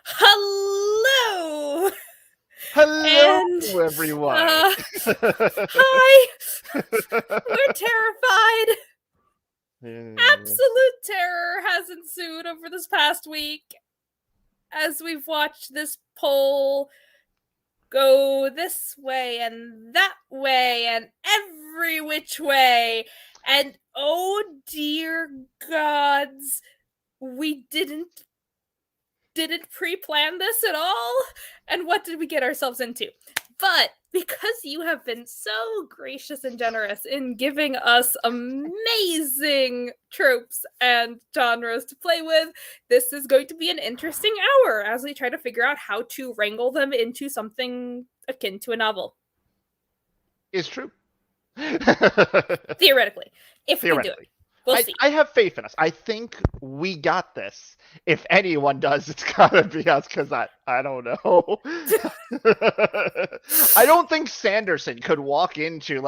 Hello! Hello, And, everyone. hi! We're terrified. Absolute terror has ensued over this past week as we've watched this poll go this way and that way and every which way. And oh dear gods, we didn't pre-plan this at all. And what did we get ourselves into? But because you have been so gracious and generous in giving us amazing tropes and genres to play with, this is going to be an interesting hour as we try to figure out how to wrangle them into something akin to a novel. Is true. Theoretically. If we do it. We'll see. I have faith in us. I think we got this. If anyone does, it's gotta be us, because I don't know. I don't think Sanderson could walk into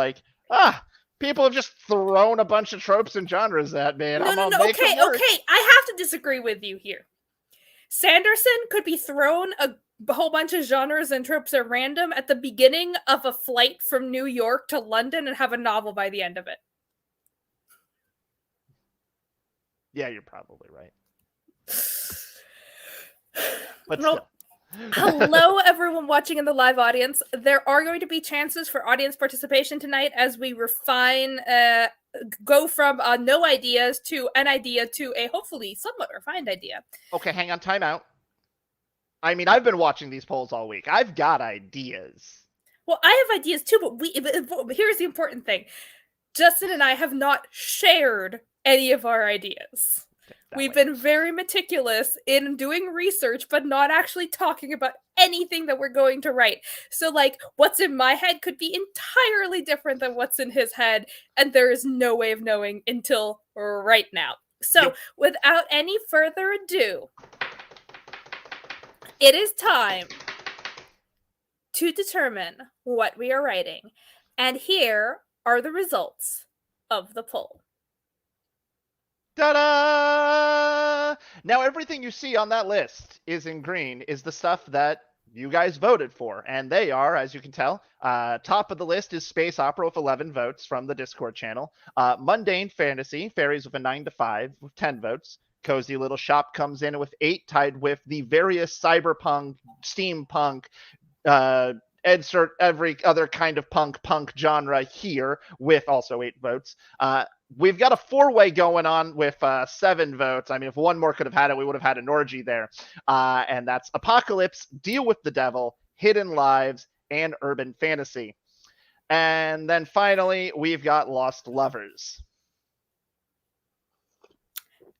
people have just thrown a bunch of tropes and genres at me, and No, okay. I have to disagree with you here. Sanderson could be thrown a whole bunch of genres and tropes at random at the beginning of a flight from New York to London and have a novel by the end of it. Yeah, you're probably right. But still. Hello, everyone watching in the live audience. There are going to be chances for audience participation tonight as we refine, go from no ideas to an idea to a hopefully somewhat refined idea. Okay, hang on, time out. I mean, I've been watching these polls all week. I've got ideas. Well, I have ideas too, but here's the important thing. Justin and I have not shared any of our ideas. We've been very meticulous in doing research, but not actually talking about anything that we're going to write. So, what's in my head could be entirely different than what's in his head, and there is no way of knowing until right now. So, without any further ado, it is time to determine what we are writing. And here are the results of the poll. Ta-da! Now everything you see on that list is in green is the stuff that you guys voted for. And they are, as you can tell, top of the list is Space Opera with 11 votes from the Discord channel. Mundane Fantasy, Fairies with a 9 to 5 with 10 votes. Cozy Little Shop comes in with 8, tied with the various cyberpunk, steampunk, insert every other kind of punk genre here with also 8 votes. We've got a 4-way going on with 7 votes. I mean, if one more could have had it, we would have had an orgy there. And that's Apocalypse, Deal with the Devil, Hidden Lives, and Urban Fantasy. And then finally, we've got Lost Lovers.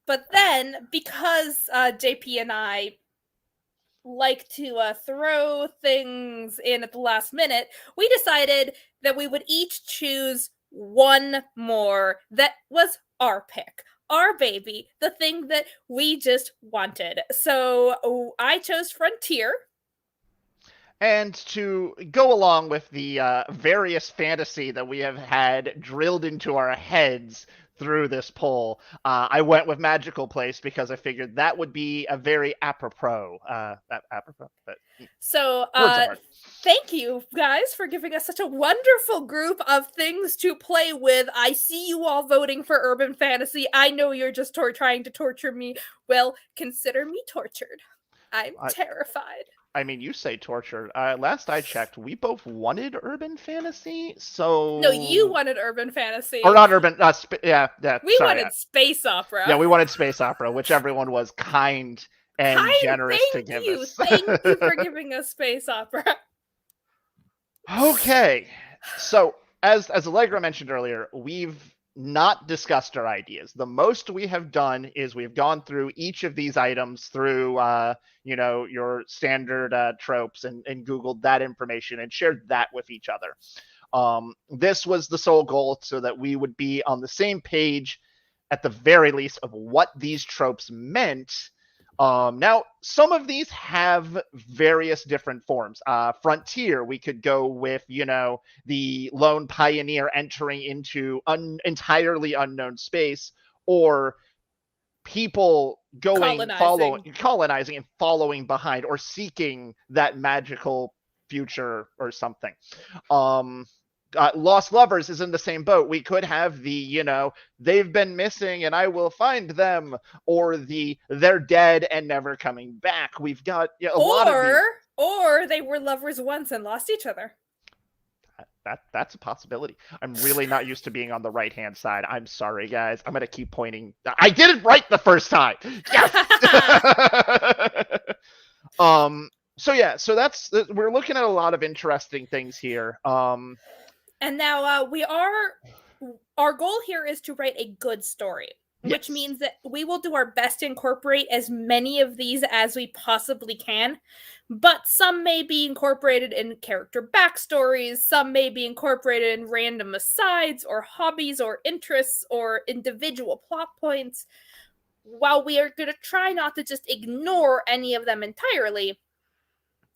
But then, because JP and I like to throw things in at the last minute, we decided that we would each choose one more that was our pick, our baby, the thing that we just wanted. So I chose Frontier. And to go along with the various fantasy that we have had drilled into our heads through this poll, I went with Magical Place because I figured that would be a very apropos. So thank you guys for giving us such a wonderful group of things to play with. I see you all voting for Urban Fantasy. I know you're just trying to torture me. Well, consider me tortured. I'm terrified. I mean, you say torture. Last I checked, we both wanted Urban Fantasy, so... No, you wanted Urban Fantasy. Or not Urban... We wanted Space Opera. Yeah, we wanted Space Opera, which everyone was kind and generous to give us. Thank you for giving us Space Opera. Okay. So, as Allegra mentioned earlier, we've not discussed our ideas. The most we have done is we've gone through each of these items through, your standard tropes and Googled that information and shared that with each other. This was the sole goal so that we would be on the same page at the very least of what these tropes meant. Now, some of these have various different forms. Frontier, we could go with, the lone pioneer entering into entirely unknown space, or people colonizing and following behind or seeking that magical future or something. Lost Lovers is in the same boat. We could have the, they've been missing and I will find them, or the they're dead and never coming back. We've got a lot of these. Or they were lovers once and lost each other. That's a possibility. I'm really not used to being on the right-hand side. I'm sorry, guys. I'm going to keep pointing. I did it right the first time. Yes! So we're looking at a lot of interesting things here. And now our goal here is to write a good story, which means that we will do our best to incorporate as many of these as we possibly can. But some may be incorporated in character backstories, some may be incorporated in random asides or hobbies or interests or individual plot points. While we are going to try not to just ignore any of them entirely,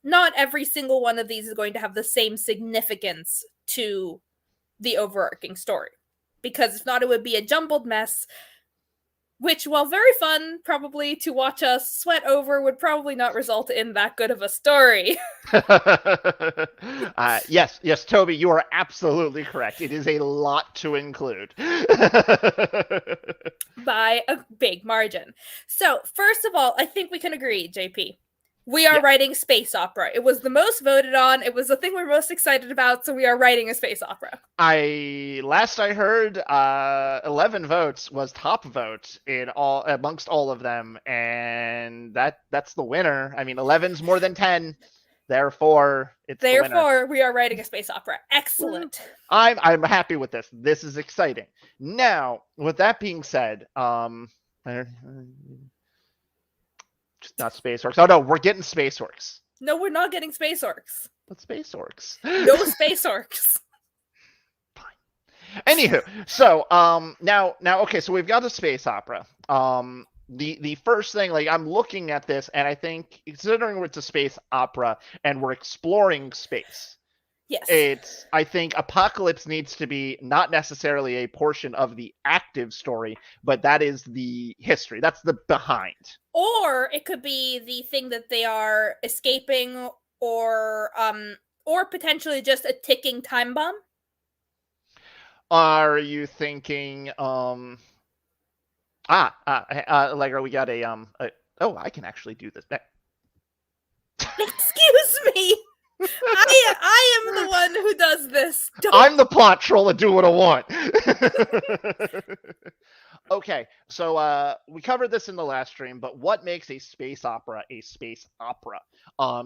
not every single one of these is going to have the same significance to the overarching story. Because if not, it would be a jumbled mess, which, while very fun probably to watch us sweat over, would probably not result in that good of a story. Yes, Toby, you are absolutely correct. It is a lot to include. By a big margin. So, first of all, I think we can agree, JP. We are writing space opera. It was the most voted on. It was the thing we're most excited about, so we are writing a space opera. Last I heard, 11 votes was top vote amongst all of them, and that's the winner. I mean, 11's more than 10. Therefore, it's the winner. We are writing a space opera. Excellent. I'm happy with this. This is exciting. Now, with that being said, just not Space Orcs. Oh no, we're getting Space Orcs. No, we're not getting Space Orcs. But Space Orcs. No Space Orcs. Fine. Anywho, so now okay, so we've got a space opera. The first thing, like, I'm looking at this, and I think, considering it's a space opera and we're exploring space, yes, I think Apocalypse needs to be not necessarily a portion of the active story, but that is the history. That's the behind. Or it could be the thing that they are escaping, or potentially just a ticking time bomb. Are you thinking Allegra, we got I can actually do this. Excuse me. I am the one who does this. I'm the plot troll and do what I want. Okay, so we covered this in the last stream, but what makes a space opera a space opera?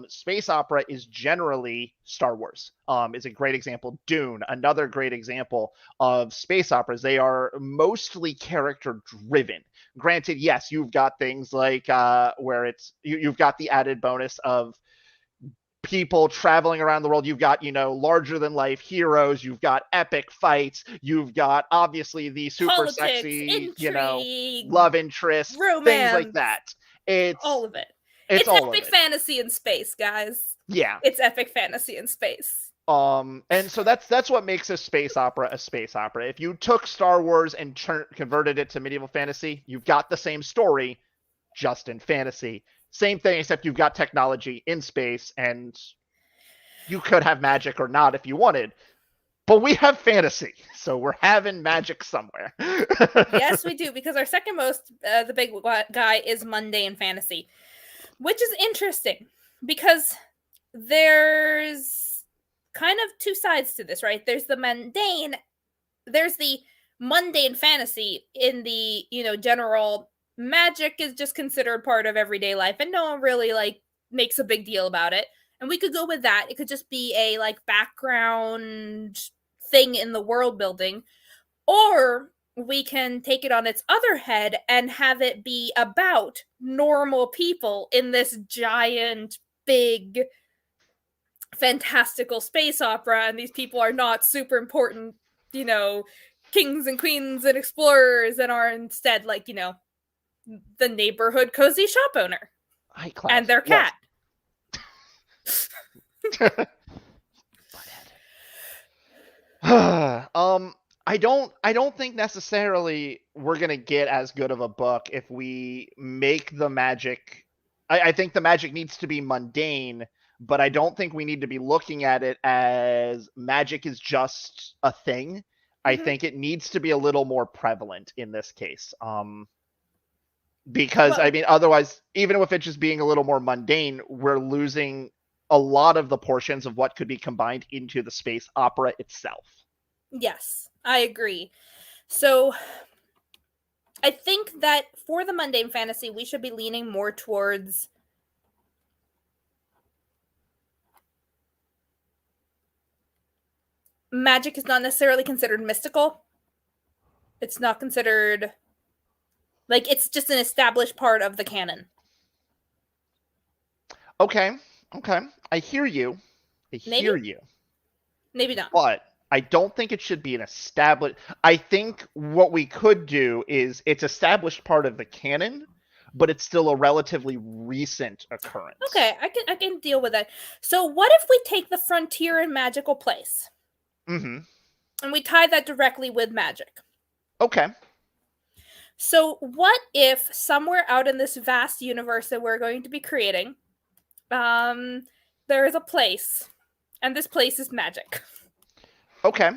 Space opera is generally Star Wars. Is a great example. Dune, another great example of space operas. They are mostly character driven. Granted, yes, you've got things like where you've got the added bonus of people traveling around the world. You've got, larger than life heroes. You've got epic fights. You've got obviously the super politics, sexy, intrigue, love interest, romance, things like that. It's all of it. It's all epic fantasy in space, guys. Yeah. It's epic fantasy in space. And so that's what makes a space opera a space opera. If you took Star Wars and converted it to medieval fantasy, you've got the same story, just in fantasy. Same thing, except you've got technology in space, and you could have magic or not if you wanted. But we have fantasy, so we're having magic somewhere. Yes, we do, because our second most, the big guy, is mundane fantasy. Which is interesting, because there's kind of two sides to this, right? There's the mundane fantasy in the, general magic is just considered part of everyday life, and no one really, makes a big deal about it. And we could go with that. It could just be a, background thing in the world building. Or we can take it on its other head and have it be about normal people in this giant, big, fantastical space opera, and these people are not super important, kings and queens and explorers, and are instead, the neighborhood cozy shop owner. High class. And their cat. Yes. I don't think necessarily we're gonna get as good of a book if we make the magic. I think the magic needs to be mundane, but I don't think we need to be looking at it as magic is just a thing. I think it needs to be a little more prevalent in this case. Because I Well, mean, otherwise, even with it just being a little more mundane, we're losing a lot of the portions of what could be combined into the space opera itself. yes, I agree. So I think that for the mundane fantasy, we should be leaning more towards magic is not necessarily considered mystical. It's not considered like it's just an established part of the canon. Okay, okay. I hear you. I Maybe, hear you. maybe not. But I don't think it should be an established. I think what we could do is it's established part of the canon, but it's still a relatively recent occurrence. Okay, I can deal with that. So what if we take the frontier and magical place? Mm-hmm. And we tie that directly with magic. Okay. So what if somewhere out in this vast universe that we're going to be creating, there is a place, and this place is magic. Okay.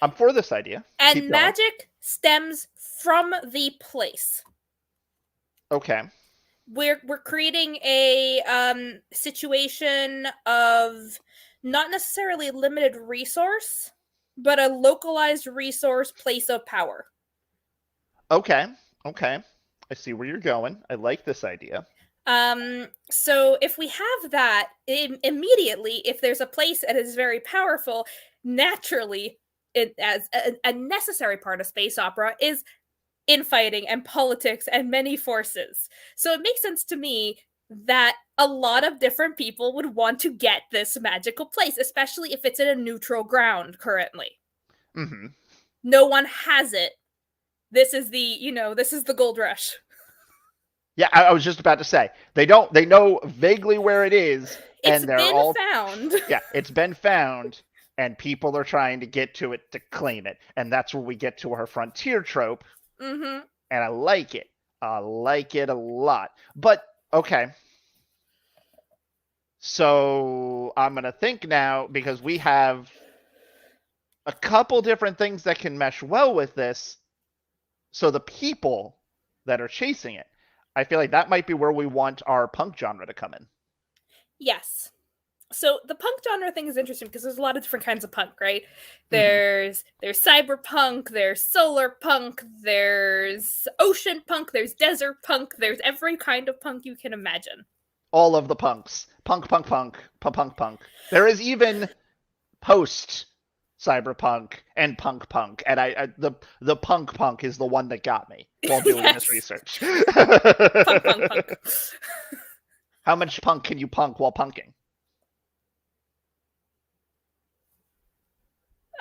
I'm for this idea. And magic stems from the place. Okay. We're creating a situation of not necessarily limited resource, but a localized resource place of power. Okay. Okay. I see where you're going. I like this idea. So if we have that, immediately, if there's a place that is very powerful, naturally, as a necessary part of space opera is infighting and politics and many forces. So it makes sense to me that a lot of different people would want to get this magical place, especially if it's in a neutral ground currently. Mm-hmm. No one has it. This is the gold rush. Yeah, I was just about to say they know vaguely where it is, It's and they're been all found. Yeah, it's been found, and people are trying to get to it to claim it, and that's where we get to our frontier trope. Mm-hmm. And I like it. I like it a lot. But okay, so I'm gonna think now because we have a couple different things that can mesh well with this. So the people that are chasing it, I feel like that might be where we want our punk genre to come in. Yes. So the punk genre thing is interesting because there's a lot of different kinds of punk, right? There's cyberpunk, there's solar punk, there's ocean punk, there's desert punk, there's every kind of punk you can imagine. All of the punks. Punk, punk, punk, punk, punk, punk. There is even post cyberpunk and punk, and the punk is the one that got me while doing this research. Punk. How much punk can you punk while punking?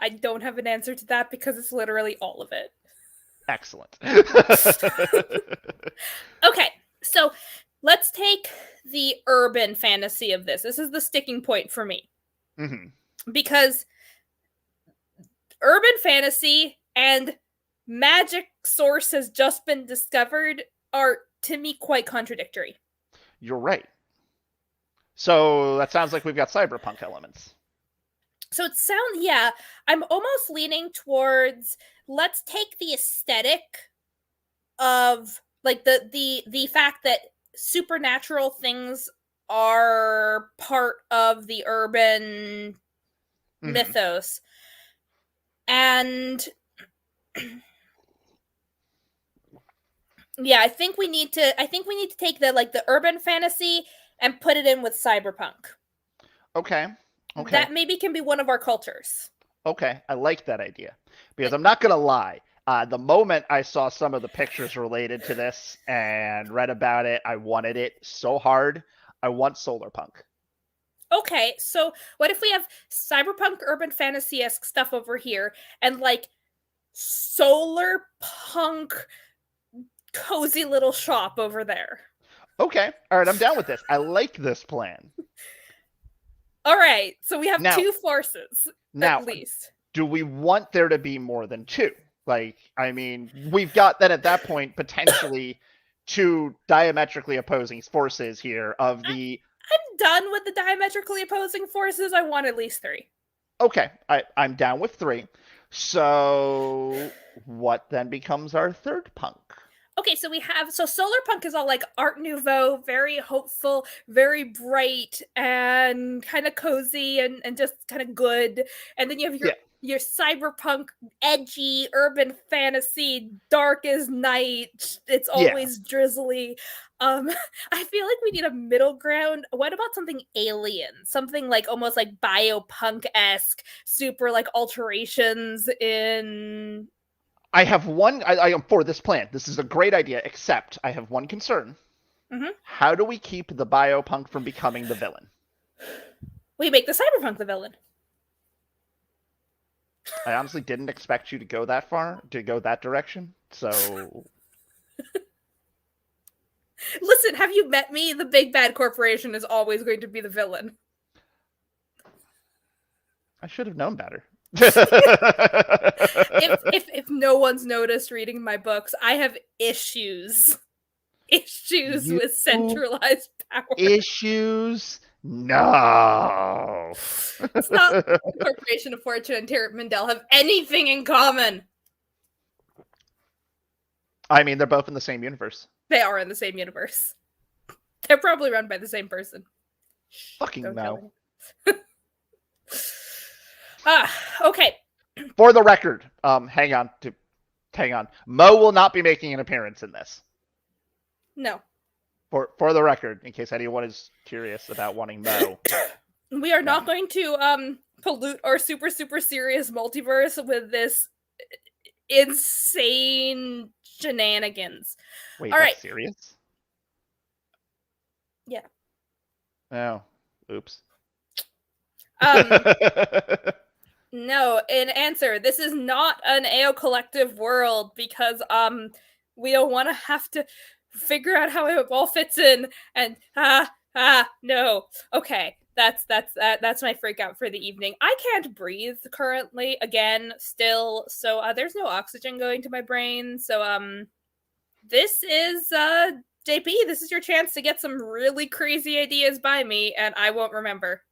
I don't have an answer to that because it's literally all of it. Excellent. Okay, so let's take the urban fantasy of this. This is the sticking point for me. Mm-hmm. Because urban fantasy and magic source has just been discovered are, to me, quite contradictory. You're right. So that sounds like we've got cyberpunk elements. So it sounds, yeah, I'm almost leaning towards let's take the aesthetic of like the fact that supernatural things are part of the urban mythos, and yeah, I think we need to take the urban fantasy and put it in with cyberpunk. Okay. That maybe can be one of our cultures. Okay, I like that idea. Because I'm not going to lie, the moment I saw some of the pictures related to this and read about it, I wanted it so hard. I want solar punk. Okay, so what if we have cyberpunk urban fantasy-esque stuff over here and like solar punk cozy little shop over there? Okay, all right, I'm down with this. I like this plan. All right, so we have two forces at least. do we want there to be more than two? Like, I mean, we've got then at that point potentially two diametrically opposing forces here of the. I'm done with the diametrically opposing forces. I want at least three. Okay, I'm down with three. So what then becomes our third punk? Okay, so we have solar punk is all like Art Nouveau, very hopeful, very bright, and kind of cozy and just kind of good. And then you have your cyberpunk, edgy, urban fantasy, dark as night. It's always drizzly. I feel like we need a middle ground. What about something alien? Something like almost like biopunk-esque, super like alterations in. I have one. I am for this plan. This is a great idea, except I have one concern. Mm-hmm. How do we keep the biopunk from becoming the villain? We make the cyberpunk the villain. I honestly didn't expect you to go that far, to go that direction. So, listen, have you met me? The big bad corporation is always going to be the villain. I should have known better. if no one's noticed reading my books, I have issues with centralized power. Issues? No. It's not the Corporation of Fortune and Terry Mindell have anything in common. I mean, they're both in the same universe. They are in the same universe. They're probably run by the same person. Fucking no. Okay. For the record, hang on. Mo will not be making an appearance in this. No. For the record, in case anyone is curious about wanting Mo. We are not going to pollute our super serious multiverse with this insane shenanigans. Wait, all that's right. Serious? Yeah. Oh, oops. No, in answer, this is not an AO collective world because we don't want to have to figure out how it all fits in and no. Okay, that's my freak out for the evening. I can't breathe currently again still, so there's no oxygen going to my brain. So this is JP, this is your chance to get some really crazy ideas by me and I won't remember.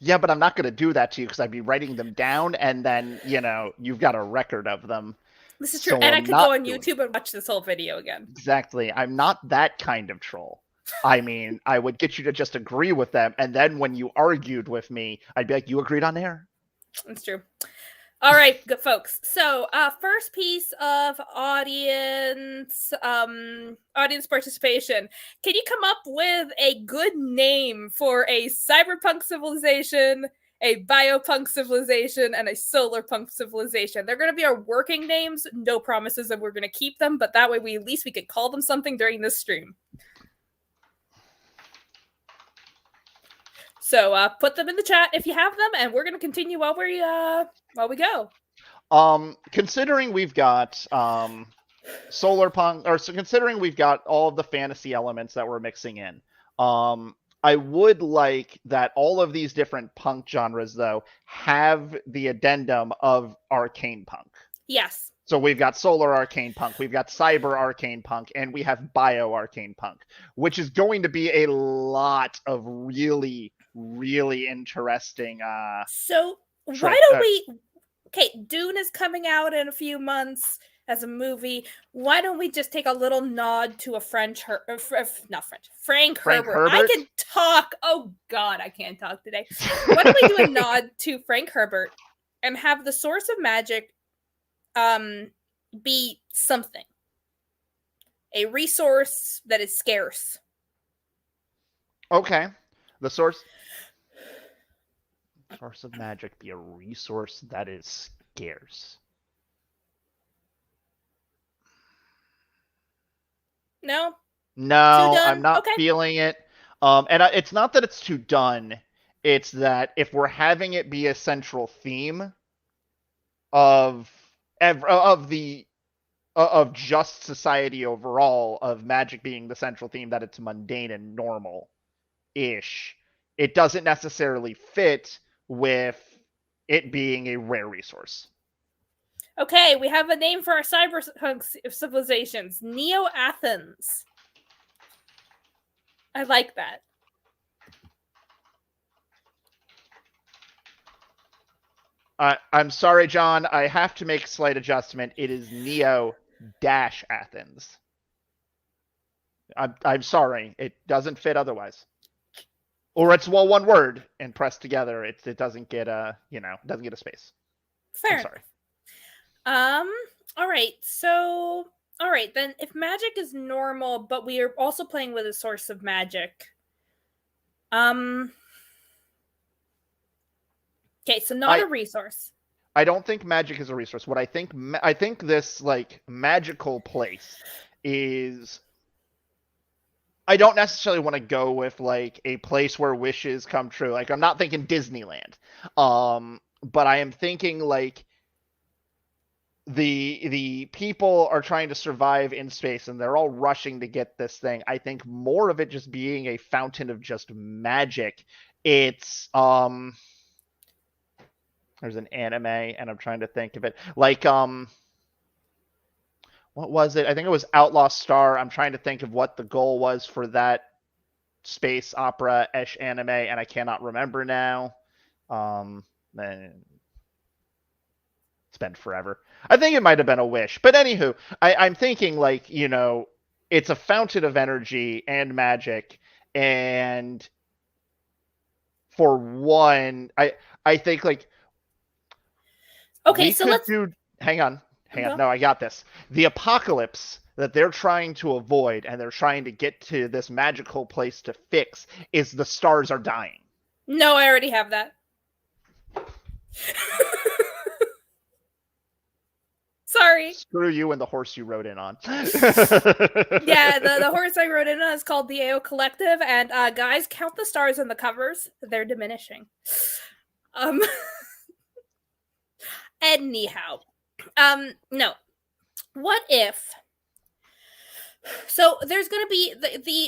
Yeah, but I'm not going to do that to you because I'd be writing them down and then, you've got a record of them. This is true. So and I could go on YouTube and watch this whole video again. Exactly. I'm not that kind of troll. I mean, I would get you to just agree with them. And then when you argued with me, I'd be like, you agreed on air. That's true. All right, good folks. So, first piece of audience participation. Can you come up with a good name for a cyberpunk civilization, a biopunk civilization, and a solar punk civilization? They're going to be our working names. No promises that we're going to keep them, but that way we could call them something during this stream. So put them in the chat if you have them, and we're going to continue while we go. Considering we've got solar punk, considering we've got all of the fantasy elements that we're mixing in, I would like that all of these different punk genres, though, have the addendum of arcane punk. Yes. So we've got solar arcane punk, we've got cyber arcane punk, and we have bio arcane punk, which is going to be a lot of really, really interesting. So why don't we? Okay, Dune is coming out in a few months as a movie. Why don't we just take a little nod to a Frank Herbert? I can talk. Oh God, I can't talk today. Why don't we do a nod to Frank Herbert and have the source of magic be something, a resource that is scarce. Okay, the source of magic be a resource that is scarce. No, I'm not feeling it. And it's not that it's too done. It's that if we're having it be a central theme of just society overall, of magic being the central theme, that it's mundane and normal-ish, it doesn't necessarily fit with it being a rare resource. Okay, we have a name for our cyberpunk civilizations. Neo-Athens. I like that. I'm sorry, John. I have to make a slight adjustment. It is Neo-Athens. I'm sorry. It doesn't fit otherwise. Or it's one word and pressed together. It doesn't get doesn't get a space. Fair. I'm sorry. All right. So, all right then. If magic is normal, but we are also playing with a source of magic. Okay, so not a resource. I don't think magic is a resource. What I think this like magical place is. I don't necessarily want to go with like a place where wishes come true. Like I'm not thinking Disneyland. But I am thinking like the people are trying to survive in space and they're all rushing to get this thing. I think more of it just being a fountain of just magic. It's there's an anime and I'm trying to think of it. Like what was it? I think it was Outlaw Star. I'm trying to think of what the goal was for that space opera-ish anime, and I cannot remember now. It's been forever. I think it might have been a wish. But anywho, I'm thinking like, it's a fountain of energy and magic, and for one, I think like okay, so let's hang on. No, I got this. The apocalypse that they're trying to avoid and they're trying to get to this magical place to fix is the stars are dying. No, I already have that. Sorry. Screw you and the horse you rode in on. Yeah, the horse I rode in on is called the AO Collective, and guys, count the stars on the covers. They're diminishing. Anyhow. No. What if? So there's going to be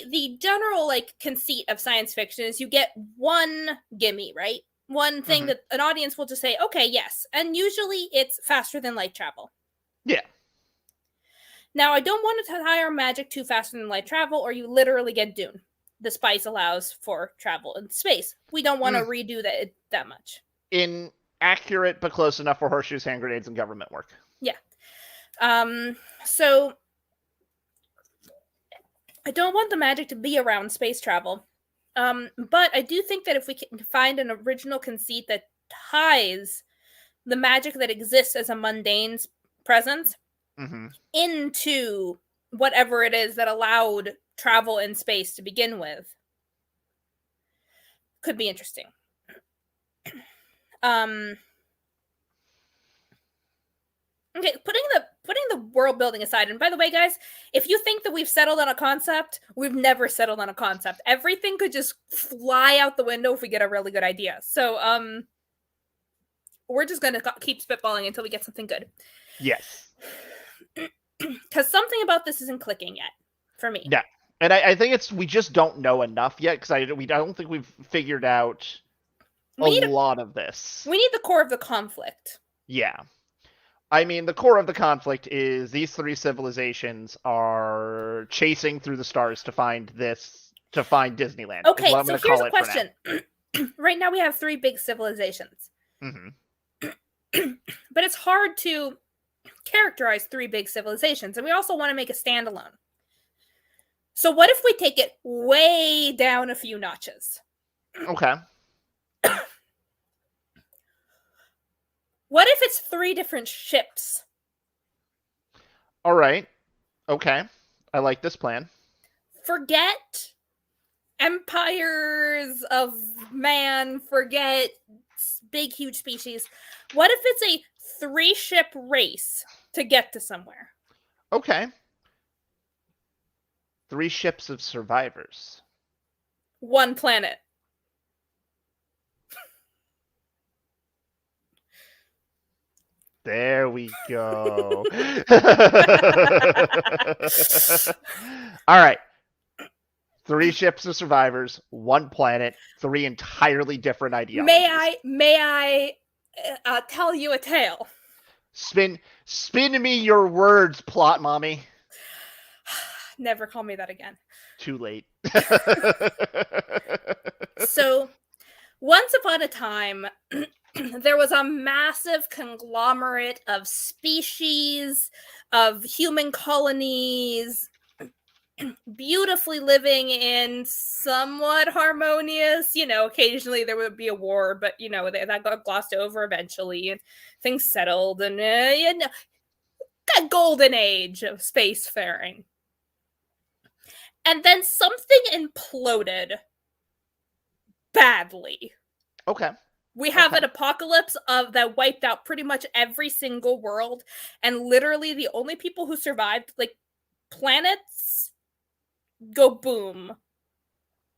the general like conceit of science fiction is you get one gimme, right? One thing that an audience will just say, okay, yes. And usually it's faster than light travel. Yeah. Now, I don't want to tie our magic to faster than light travel or you literally get Dune. The spice allows for travel in space. We don't want to redo that much. Inaccurate, but close enough for horseshoes, hand grenades, and government work. Yeah. So I don't want the magic to be around space travel. But I do think that if we can find an original conceit that ties the magic that exists as a mundane presence into whatever it is that allowed travel in space to begin with, could be interesting. Okay, putting the world building aside, and by the way, guys, if you think that we've settled on a concept, we've never settled on a concept. Everything could just fly out the window if we get a really good idea. So, we're just gonna keep spitballing until we get something good. Yes. Because something about this isn't clicking yet for me. Yeah, and I think we just don't know enough yet because I don't think we've figured out a lot of this. We need the core of the conflict. Yeah. I mean, the core of the conflict is these three civilizations are chasing through the stars to find Disneyland. Okay, so here's a question. Right now we have three big civilizations. But it's hard to characterize three big civilizations, and we also want to make a standalone. So what if we take it way down a few notches? Okay. What if it's three different ships? All right. Okay. I like this plan. Forget empires of man. Forget big, huge species. What if it's a 3-ship race to get to somewhere? Okay. 3 ships of survivors. 1 planet. There we go. All right. 3 ships of survivors, 1 planet, 3 entirely different ideologies. May I tell you a tale. Spin me your words, plot mommy. Never call me that again. Too late. So, once upon a time, there was a massive conglomerate of species, of human colonies, beautifully living in somewhat harmonious, occasionally there would be a war, but, that got glossed over eventually, and things settled, and, that golden age of spacefaring. And then something imploded badly. Okay. We have an apocalypse that wiped out pretty much every single world, and literally the only people who survived, planets go boom.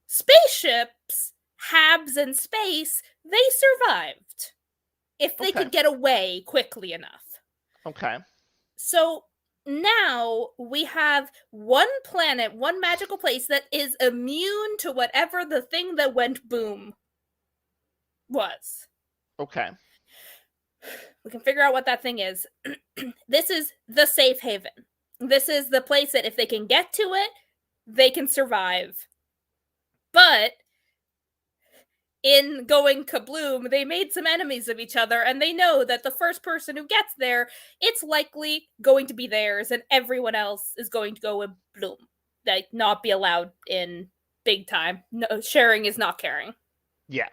Spaceships, habs in space, they survived. If they could get away quickly enough. Okay. So now we have one planet, one magical place that is immune to whatever the thing that went boom was. Okay. We can figure out what that thing is. This is the safe haven. This is the place that if they can get to it, they can survive. But in going kabloom, they made some enemies of each other, and they know that the first person who gets there, it's likely going to be theirs, and everyone else is going to go with bloom. Not be allowed in big time. No, sharing is not caring. Yeah.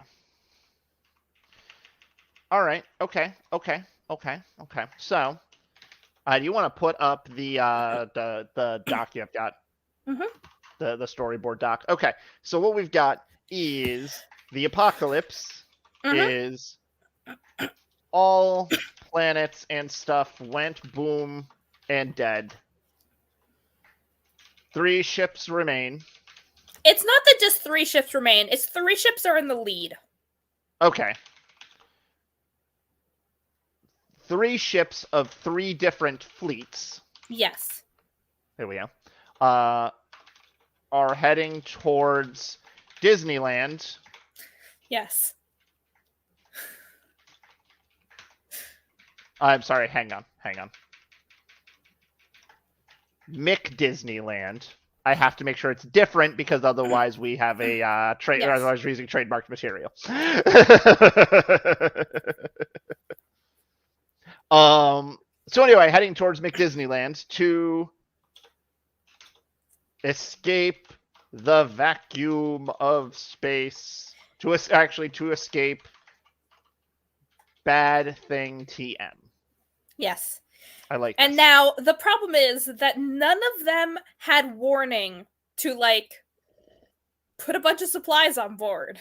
All right. Okay. So, do you want to put up the doc you've got? Mm-hmm. The storyboard doc. Okay. So what we've got is the apocalypse is all planets and stuff went boom and dead. 3 ships remain. It's not that just 3 ships remain. It's 3 ships are in the lead. Okay. 3 ships of 3 different fleets. Yes. There we go. Are heading towards Disneyland. Yes. I'm sorry, hang on. Mick Disneyland. I have to make sure it's different because otherwise we have a trade. Yes. Otherwise, we're using trademarked material. So anyway, heading towards Mick Disneyland to escape the vacuum of space. To escape bad thing TM. Yes. I like and this. Now the problem is that none of them had warning to put a bunch of supplies on board.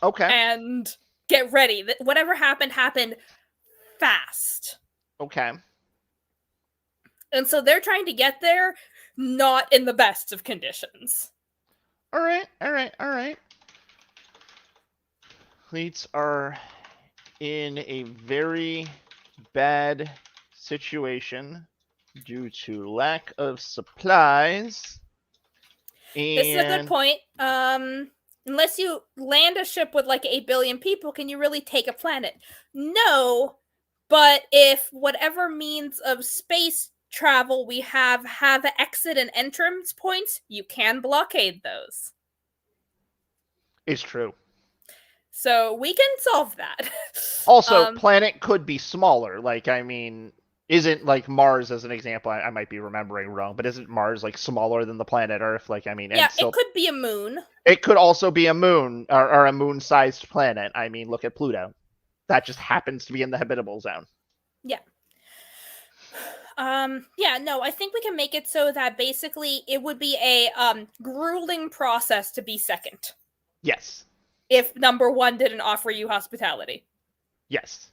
Okay. And get ready. Whatever happened fast. Okay. And so they're trying to get there not in the best of conditions. All right. Fleets are in a very bad situation due to lack of supplies. This is a good point. Unless you land a ship with 8 billion people, can you really take a planet? No, but if whatever means of space travel we have exit and entrance points, you can blockade those. It's true. So we can solve that. Also, planet could be smaller. Isn't Mars as an example? I might be remembering wrong, but isn't Mars smaller than the planet Earth? It could be a moon. It could also be a moon or a moon-sized planet. Look at Pluto. That just happens to be in the habitable zone. Yeah. I think we can make it so that basically it would be a grueling process to be second. Yes. If number 1 didn't offer you hospitality. Yes.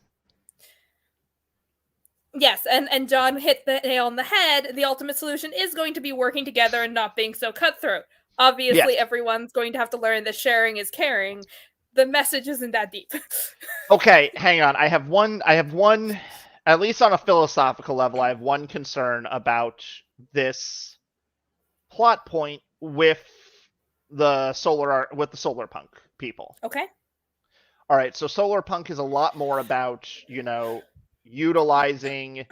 Yes, and John hit the nail on the head. The ultimate solution is going to be working together and not being so cutthroat. Obviously, Everyone's going to have to learn that sharing is caring. The message isn't that deep. Okay, hang on. I have one, at least on a philosophical level, I have one concern about this plot point with the solar punk people. Okay. All right, so solar punk is a lot more about, utilizing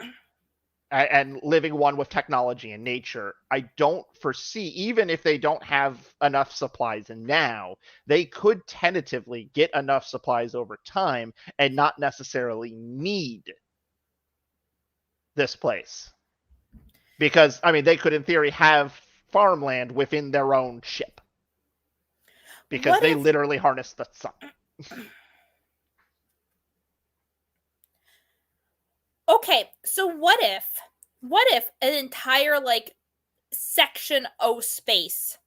and living one with technology and nature. I don't foresee, even if they don't have enough supplies now, they could tentatively get enough supplies over time and not necessarily need this place. Because, I mean, they could, in theory, have farmland within their own ship. Because they literally harness the sun. Okay, so what if an entire, like, section O space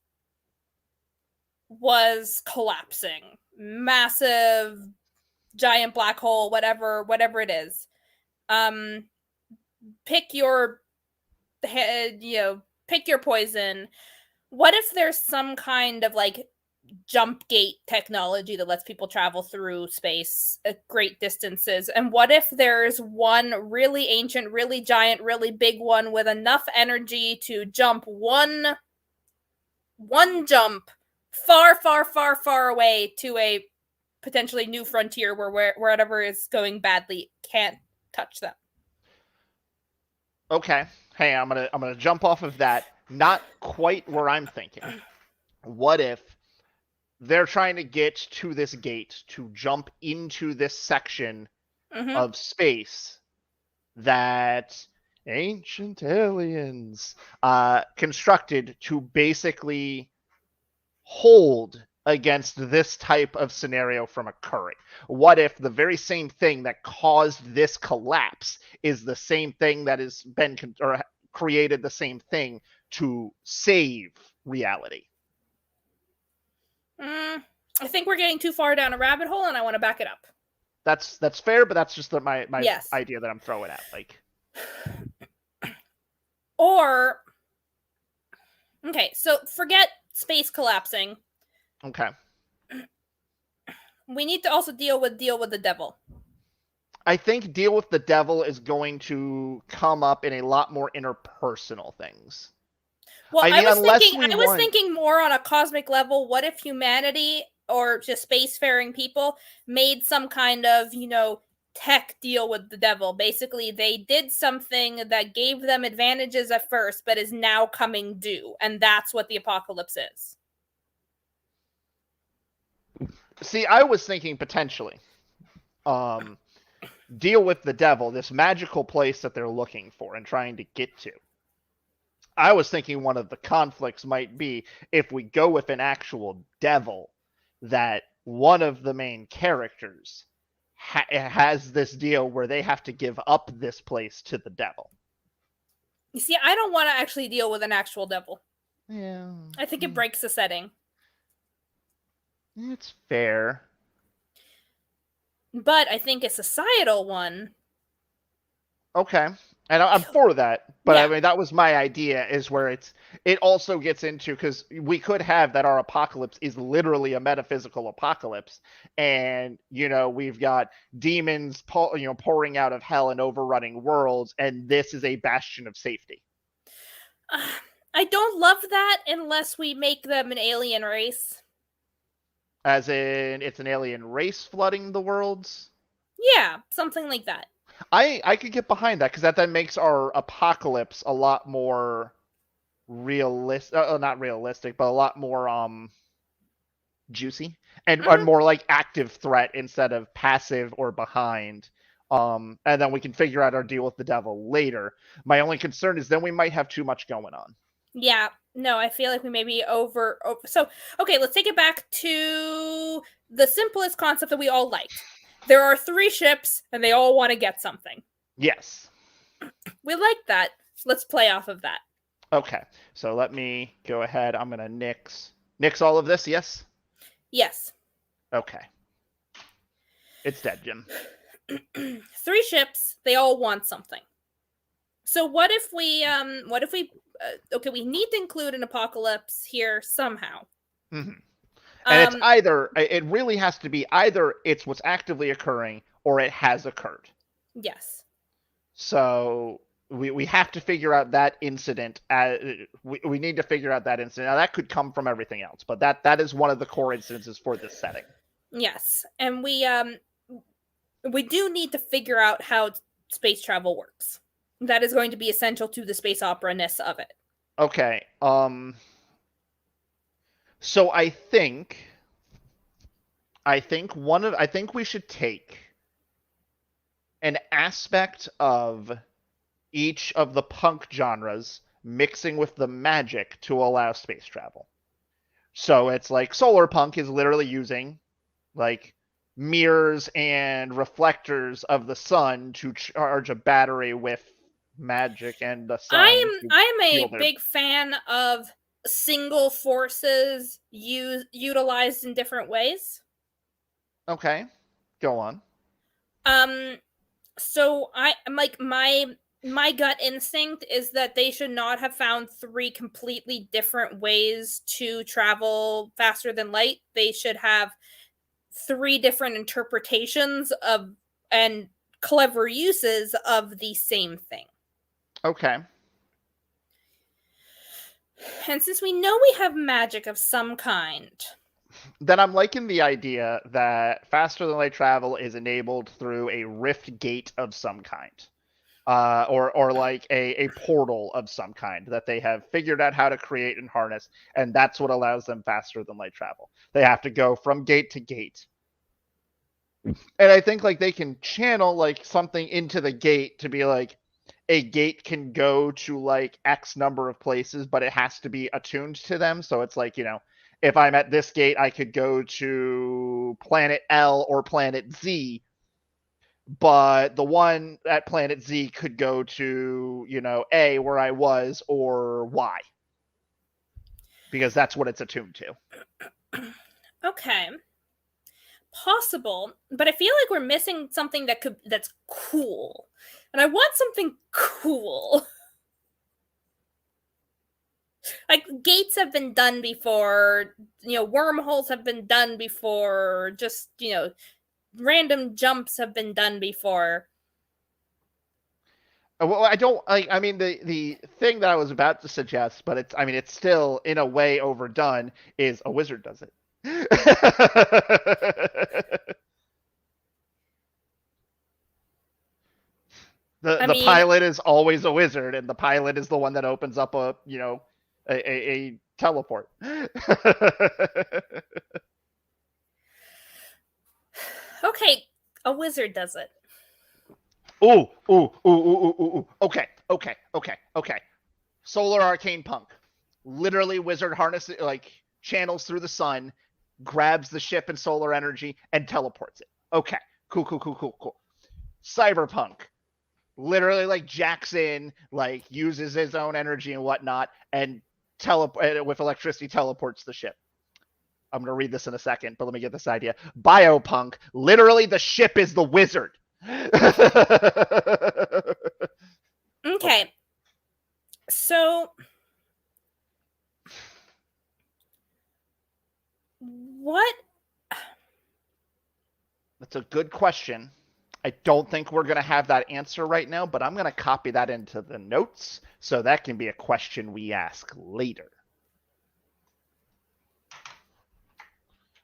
was collapsing? Massive, giant black hole, whatever it is. Pick your poison. What if there's some kind of, like, jump gate technology that lets people travel through space at great distances? And what if there's one really ancient, really giant, really big one with enough energy to jump one jump far away to a potentially new frontier where whatever is going badly can't touch them? Okay. Hey, I'm gonna jump off of that. Not quite where I'm thinking. What if they're trying to get to this gate to jump into this section of space that ancient aliens constructed to basically hold against this type of scenario from occurring? What if the very same thing that caused this collapse is the same thing that has been or created the same thing to save reality? I think we're getting too far down a rabbit hole, and I want to back it up. That's fair, but that's just my yes. idea that I'm throwing at. Like, or okay, so forget space collapsing. Okay. We need to also deal with the devil. I think deal with the devil is going to come up in a lot more interpersonal things. Well, I was thinking more on a cosmic level. What if humanity or just spacefaring people made some kind of, tech deal with the devil? Basically, they did something that gave them advantages at first, but is now coming due. And that's what the apocalypse is. See, I was thinking potentially deal with the devil, this magical place that they're looking for and trying to get to. I was thinking one of the conflicts might be if we go with an actual devil, that one of the main characters has this deal where they have to give up this place to the devil. You see, I don't want to actually deal with an actual devil. Yeah. I think it breaks the setting. It's fair. But I think a societal one. Okay. And I'm for that, but yeah. I mean, that was my idea, is where it also gets into, because we could have that our apocalypse is literally a metaphysical apocalypse, and, we've got demons, pouring out of hell and overrunning worlds, and this is a bastion of safety. I don't love that unless we make them an alien race. As in, it's an alien race flooding the worlds? Yeah, something like that. I could get behind that, because that then makes our apocalypse a lot more realistic, not realistic, but a lot more juicy and more like active threat instead of passive or behind. And then we can figure out our deal with the devil later. My only concern is then we might have too much going on. Yeah, no, I feel like we may be over. So, okay, let's take it back to the simplest concept that we all like. There are 3 ships, and they all want to get something. Yes. We like that. Let's play off of that. Okay, so let me go ahead. I'm going to nix all of this, yes? Yes. Okay. It's dead, Jim. 3 ships, they all want something. So what if we, okay, we need to include an apocalypse here somehow. Mm-hmm. And it's either, it really has to be either it's what's actively occurring or it has occurred. Yes. So we have to figure out that incident. We need to figure out that incident. Now, that could come from everything else, but that is one of the core incidences for this setting. Yes, and we do need to figure out how space travel works. That is going to be essential to the space opera-ness of it. Okay. So I think we should take an aspect of each of the punk genres mixing with the magic to allow space travel. So it's like solar punk is literally using like mirrors and reflectors of the sun to charge a battery with magic and the sun to I'm fuel a their. big fan of single forces utilized in different ways. Okay, go on. Um so I like my gut instinct is that they should not have found three completely different ways to travel faster than light. They should have three different interpretations of and clever uses of the same thing. Okay. And since we know we have magic of some kind, Then I'm liking the idea that faster than light travel is enabled through a rift gate of some kind. Or like a portal of some kind that they have figured out how to create and harness, and that's what allows them faster than light travel. They have to go from gate to gate. And I think like they can channel like something into the gate to be like a gate can go to like X number of places, but it has to be attuned to them. So it's like, if I'm at this gate, I could go to planet L or planet Z, but the one at planet Z could go to, A where I was or Y because that's what it's attuned to. okay, possible, but I feel like we're missing something that's cool. And I want something cool. Like gates have been done before, wormholes have been done before, just, random jumps have been done before. Well, I don't like. I mean, the thing that I was about to suggest, but it's still in a way overdone. Is a wizard does it? The mean, pilot is always a wizard, and the pilot is the one that opens up a teleport. okay, a wizard does it. Ooh. Okay. Solar arcane punk. Literally wizard harness like channels through the sun, grabs the ship and solar energy, and teleports it. Okay. Cool. Cyberpunk. Literally like jacks in, like uses his own energy and whatnot, and with electricity teleports the ship. I'm gonna read this in a second, but let me get this idea. Biopunk. Literally the ship is the wizard. Okay. So what? That's a good question. I don't think we're going to have that answer right now, but I'm going to copy that into the notes so that can be a question we ask later.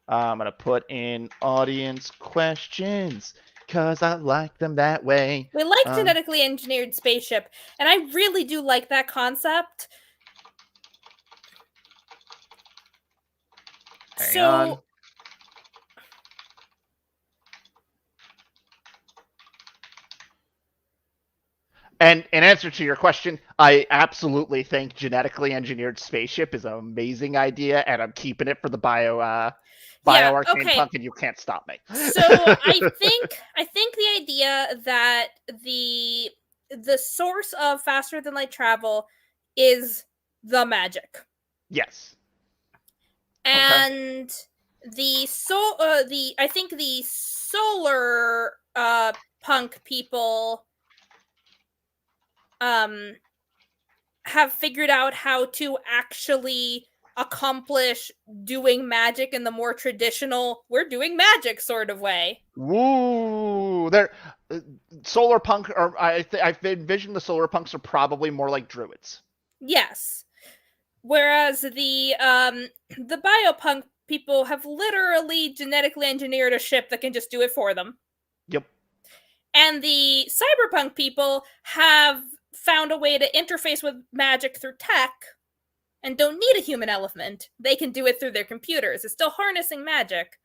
I'm going to put in audience questions because I like them that way. We like genetically engineered spaceship, and I really do like that concept. Hang on. And in answer to your question, I absolutely think genetically engineered spaceship is an amazing idea, and I'm keeping it for the arcane punk, and you can't stop me. So I think the idea that the source of faster than light travel is the magic. Yes. And okay. I think the solar punk people have figured out how to actually accomplish doing magic in the more traditional we're doing magic sort of way. Woo! Solar punk, or I've envisioned the solar punks are probably more like druids. Yes. Whereas the biopunk people have literally genetically engineered a ship that can just do it for them. Yep. And the cyberpunk people have found a way to interface with magic through tech and don't need a human element. They can do it through their computers. It's still harnessing magic.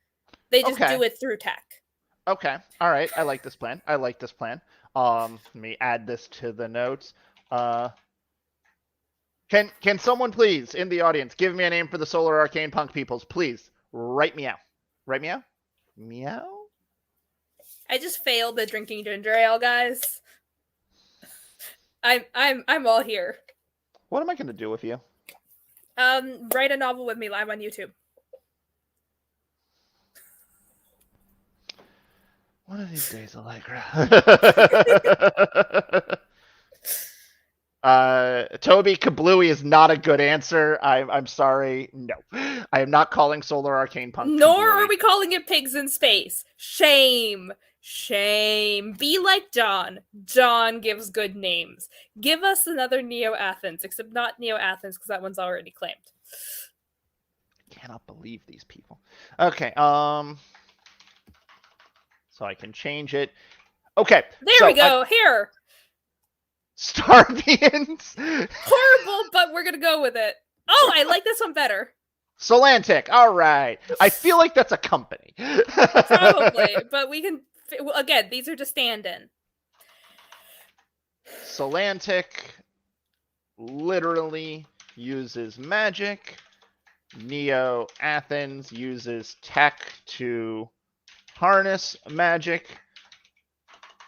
They just do it through tech. Okay. All right. I like this plan. Let me add this to the notes. Can someone please, in the audience, give me a name for the Solar Arcane Punk peoples? Please, write meow. Write meow? Meow? I just failed the drinking ginger ale, guys. I'm all here. What am I gonna do with you? Write a novel with me live on YouTube. One of these days, Allegra. Toby Kablooey is not a good answer. I'm sorry. No. I am not calling Solar Arcane Punk Nor Kablooey. are we calling it Pigs in Space. Shame. Shame. Be like John. John gives good names. Give us another Neo Athens, except not Neo Athens, because that one's already claimed. Cannot believe these people. Okay, so I can change it. Okay. There we go. Here. Starvians. Horrible, but we're gonna go with it. Oh, I like this one better. Solantic. All right. I feel like that's a company. Probably, but we can. Again, these are just stand-in. Solantic literally uses magic. Neo Athens uses tech to harness magic.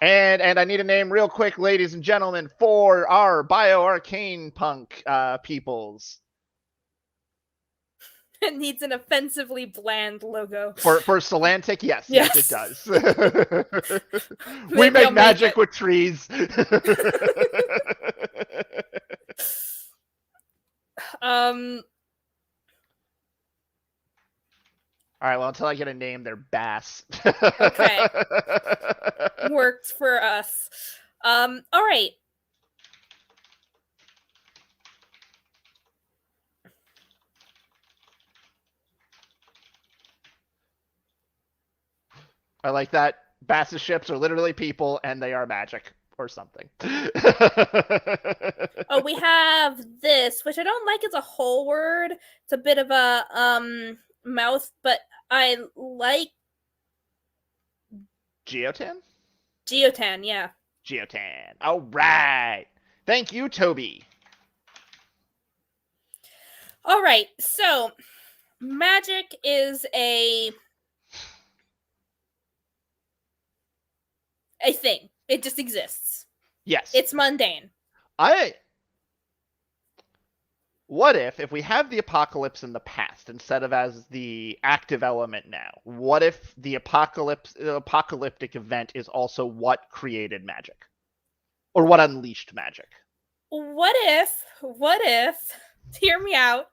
And I need a name real quick, ladies and gentlemen, for our Bio-Arcane Punk peoples. It needs an offensively bland logo. For Solantic, yes, it does. We Maybe make magic with trees. All right, well, until I get a name, they're Bass. Okay. Works for us. All right. I like that. Bass's ships are literally people, and they are magic or something. Oh, we have this, which I don't like as a whole word. It's a bit of a mouth, but I like Geotan? Geotan, yeah. Geotan. All right. Thank you, Toby. All right. So, magic is a thing. It just exists. Yes. It's mundane. What if we have the apocalypse in the past instead of as the active element now? What if the apocalyptic event is also what created magic? Or what unleashed magic? What if, hear me out.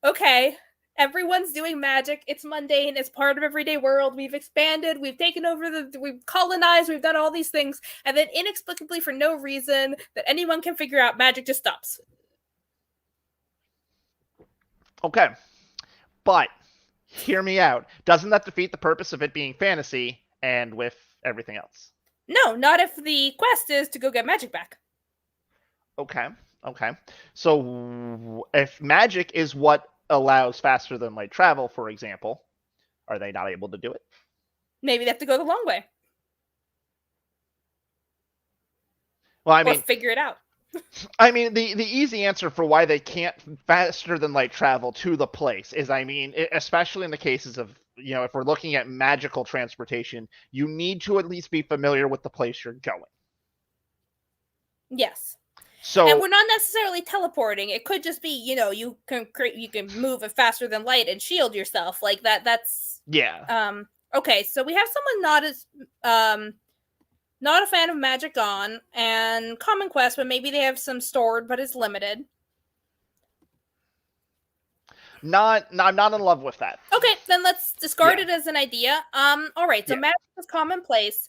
Okay, everyone's doing magic. It's mundane. It's part of everyday world. We've expanded. We've taken over we've colonized. We've done all these things. And then inexplicably, for no reason that anyone can figure out, magic just stops. Okay. But, hear me out. Doesn't that defeat the purpose of it being fantasy and with everything else? No, not if the quest is to go get magic back. Okay. So, if magic is what allows faster than light travel, for example, are they not able to do it? Maybe they have to go the long way. Well, I mean, or figure it out. I mean, the easy answer for why they can't faster than light travel to the place is, I mean, especially in the cases of, you know, if we're looking at magical transportation, you need to at least be familiar with the place you're going. Yes. So, and we're not necessarily teleporting. It could just be, you know, you can move it faster than light and shield yourself like that. That's okay. So we have someone not a fan of Magic on and Common Quest, but maybe they have some stored, but it's limited. I'm not in love with that. Okay, then let's discard it as an idea. All right. So magic is commonplace.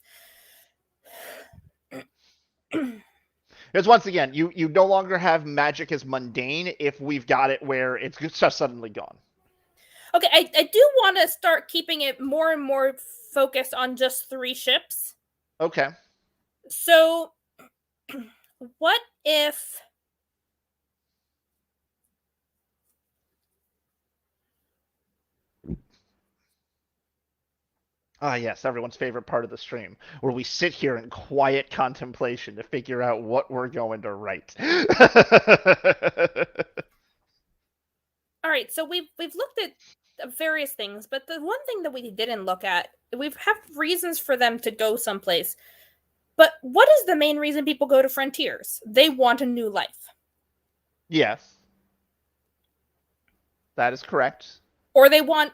Because once again, you no longer have magic as mundane if we've got it where it's just suddenly gone. Okay, I do want to start keeping it more and more focused on just 3 ships. Okay. So, what if... Ah, yes, everyone's favorite part of the stream, where we sit here in quiet contemplation to figure out what we're going to write. All right, so we've looked at various things, but the one thing that we didn't look at, we've have reasons for them to go someplace. But what is the main reason people go to Frontiers? They want a new life. Yes, that is correct. Or they want,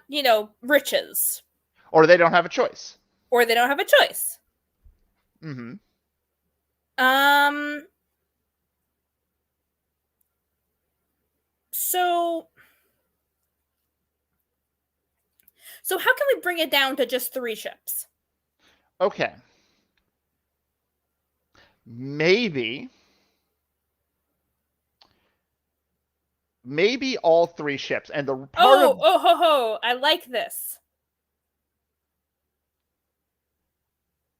riches. Or they don't have a choice. Or they don't have a choice. Mm-hmm. Um so how can we bring it down to just 3 ships? Okay. Maybe all 3 ships, and the part of I like this.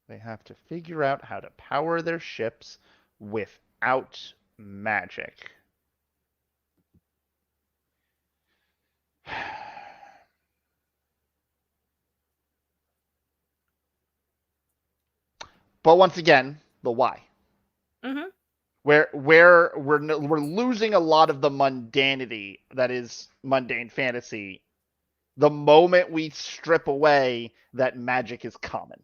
they have to figure out how to power their ships without magic. But once again, the why. Mm-hmm. Where we're losing a lot of the mundanity that is mundane fantasy the moment we strip away that magic is common.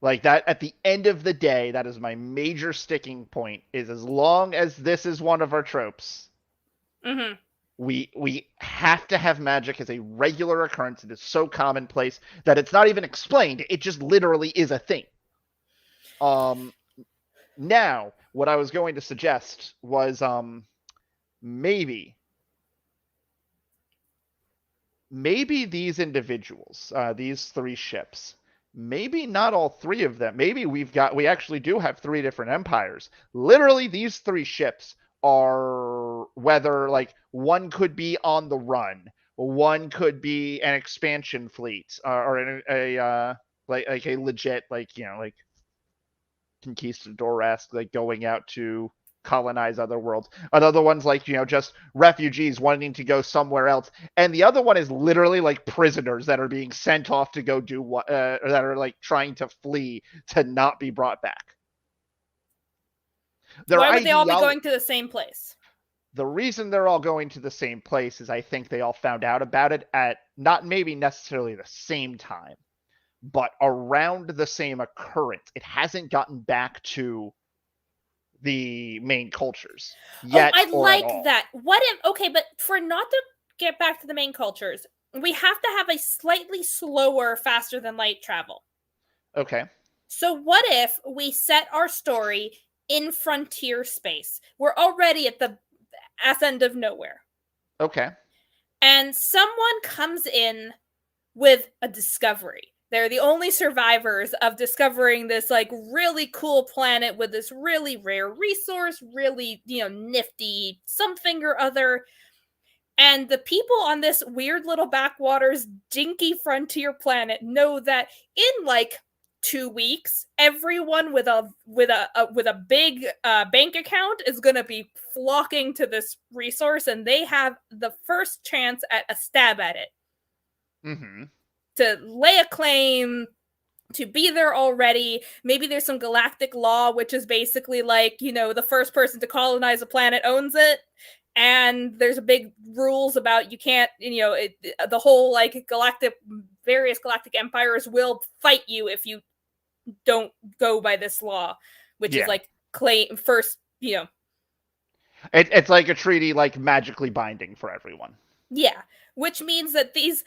Like that, at the end of the day, that is my major sticking point, is as long as this is one of our tropes, Mm-hmm. we have to have magic as a regular occurrence. It is so commonplace that it's not even explained. It just literally is a thing. Now, what I was going to suggest was maybe these individuals, these 3 ships, maybe not all 3 of them. Maybe we actually do have 3 different empires. Literally, these 3 ships are, whether like one could be on the run, one could be an expansion fleet, or like a legit, like, like conquistador-esque, like going out to colonize other worlds. Another one's like, just refugees wanting to go somewhere else. And the other one is literally like prisoners that are being sent off to go do what, or that are like trying to flee to not be brought back. Why would they all be going to the same place? The reason they're all going to the same place is I think they all found out about it at not maybe necessarily the same time, but around the same occurrence. It hasn't gotten back to the main cultures yet. I like all. that. What if, okay, but for not to get back to the main cultures, we have to have a slightly slower, faster than light travel. Okay. So what if we set our story in frontier space? We're already at the ass end of nowhere. Okay. And someone comes in with a discovery. They're the only survivors of discovering this like really cool planet with this really rare resource, really, nifty something or other. And the people on this weird little backwaters dinky frontier planet know that in like 2 weeks, everyone with a big bank account is going to be flocking to this resource, and they have the first chance at a stab at it. Mm-hmm. To lay a claim, to be there already. Maybe there's some galactic law, which is basically like, the first person to colonize a planet owns it. And there's a big rules about you can't, the whole like various galactic empires will fight you if you don't go by this law, which is like claim first, It's like a treaty, like magically binding for everyone. Yeah, which means that these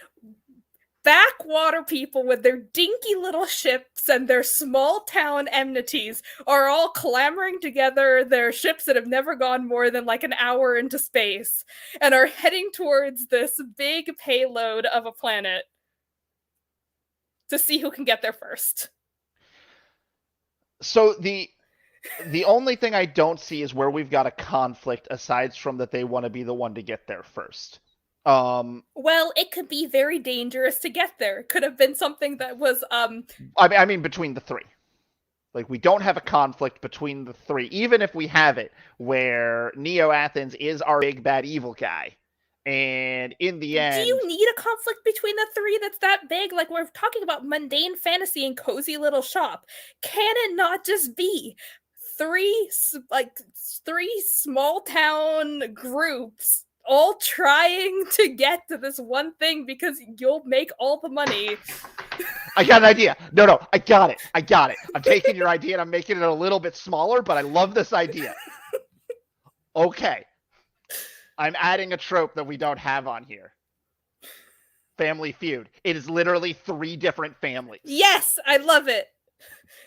backwater people with their dinky little ships and their small town enmities are all clamoring together their ships that have never gone more than like an hour into space and are heading towards this big payload of a planet to see who can get there first. So The only thing I don't see is where we've got a conflict aside from that they want to be the one to get there first. Well, it could be very dangerous to get there. It could have been something that was I mean between the three. Like, we don't have a conflict between the three, even if we have it where Neo Athens is our big bad evil guy. And in the end, do you need a conflict between the three that's that big? Like, we're talking about mundane fantasy and cozy little shop. Can it not just be three small town groups all trying to get to this one thing because you'll make all the money? I got an idea. No, I got it. I'm taking your idea and I'm making it a little bit smaller, but I love this idea. Okay. I'm adding a trope that we don't have on here. Family Feud. It is literally 3 different families. Yes, I love it.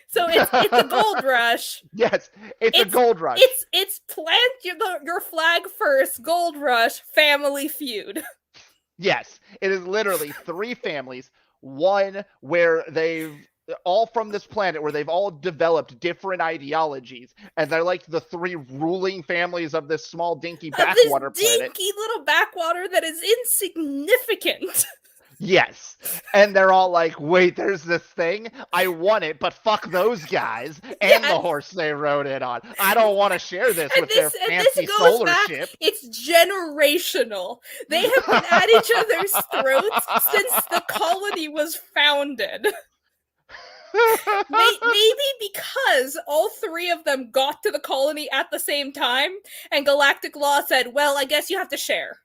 So it's a gold rush. Yes, it's a gold rush. It's plant your flag first, gold rush, Family Feud. Yes, it is literally 3 families. One where they've all from this planet where they've all developed different ideologies, and they're like the 3 ruling families of this small dinky backwater this planet. Dinky little backwater that is insignificant. Yes. And they're all like, wait, there's this thing? I want it, but fuck those guys and the horse they rode it on. I don't want to share this with their fancy solar ship. It's generational. They have been at each other's throats since the colony was founded. Maybe because all 3 of them got to the colony at the same time, and Galactic Law said, well, I guess you have to share.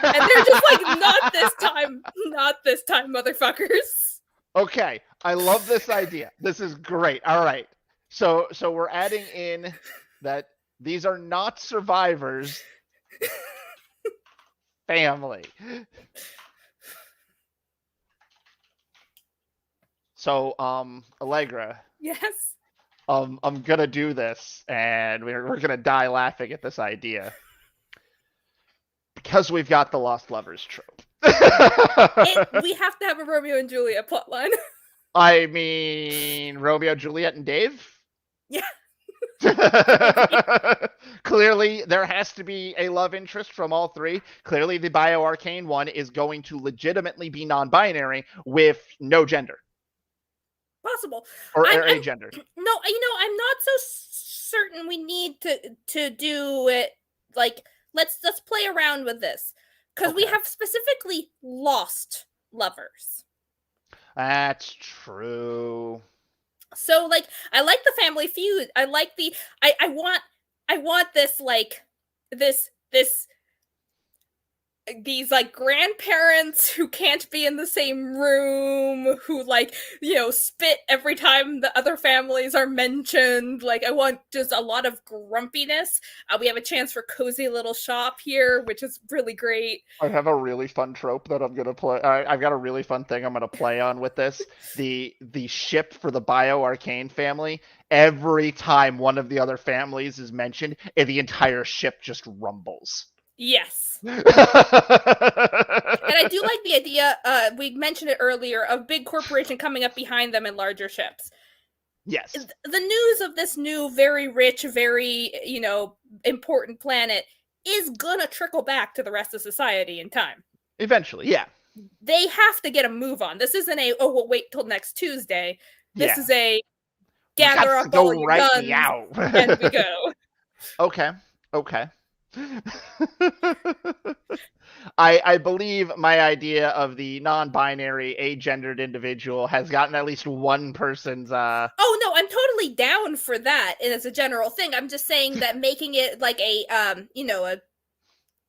And they're just like, not this time, motherfuckers. Okay, I love this idea. This is great. All right. So we're adding in that these are not survivors. Family. So, Allegra. Yes. I'm gonna do this, and we're gonna die laughing at this idea. Because we've got the Lost Lovers trope. We have to have a Romeo and Juliet plotline. I mean, Romeo, Juliet, and Dave? Yeah. Clearly, there has to be a love interest from all 3. Clearly, the bioarcane one is going to legitimately be non-binary with no gender. Possible. Or a gender. No, I'm not so certain we need to do it. Like, let's play around with this. Because we have specifically lost lovers. That's true. So, like, I like the Family Feud. I like I want this, like, these like grandparents who can't be in the same room, who like, spit every time the other families are mentioned. Like, I want just a lot of grumpiness. We have a chance for cozy little shop here, which is really great. I have a really fun trope that I'm gonna play. I've got a really fun thing I'm gonna play on with this. The ship for the bioarcane family. Every time one of the other families is mentioned, the entire ship just rumbles. Yes. And I do like the idea, we mentioned it earlier, of big corporation coming up behind them in larger ships. Yes. The news of this new, very rich, very, important planet is gonna trickle back to the rest of society in time. Eventually, yeah. They have to get a move on. This isn't we'll wait till next Tuesday. This is a gather up all your guns and we go. Okay. I believe my idea of the non-binary, agendered individual has gotten at least one person's. Oh no, I'm totally down for that as a general thing. I'm just saying that making it like a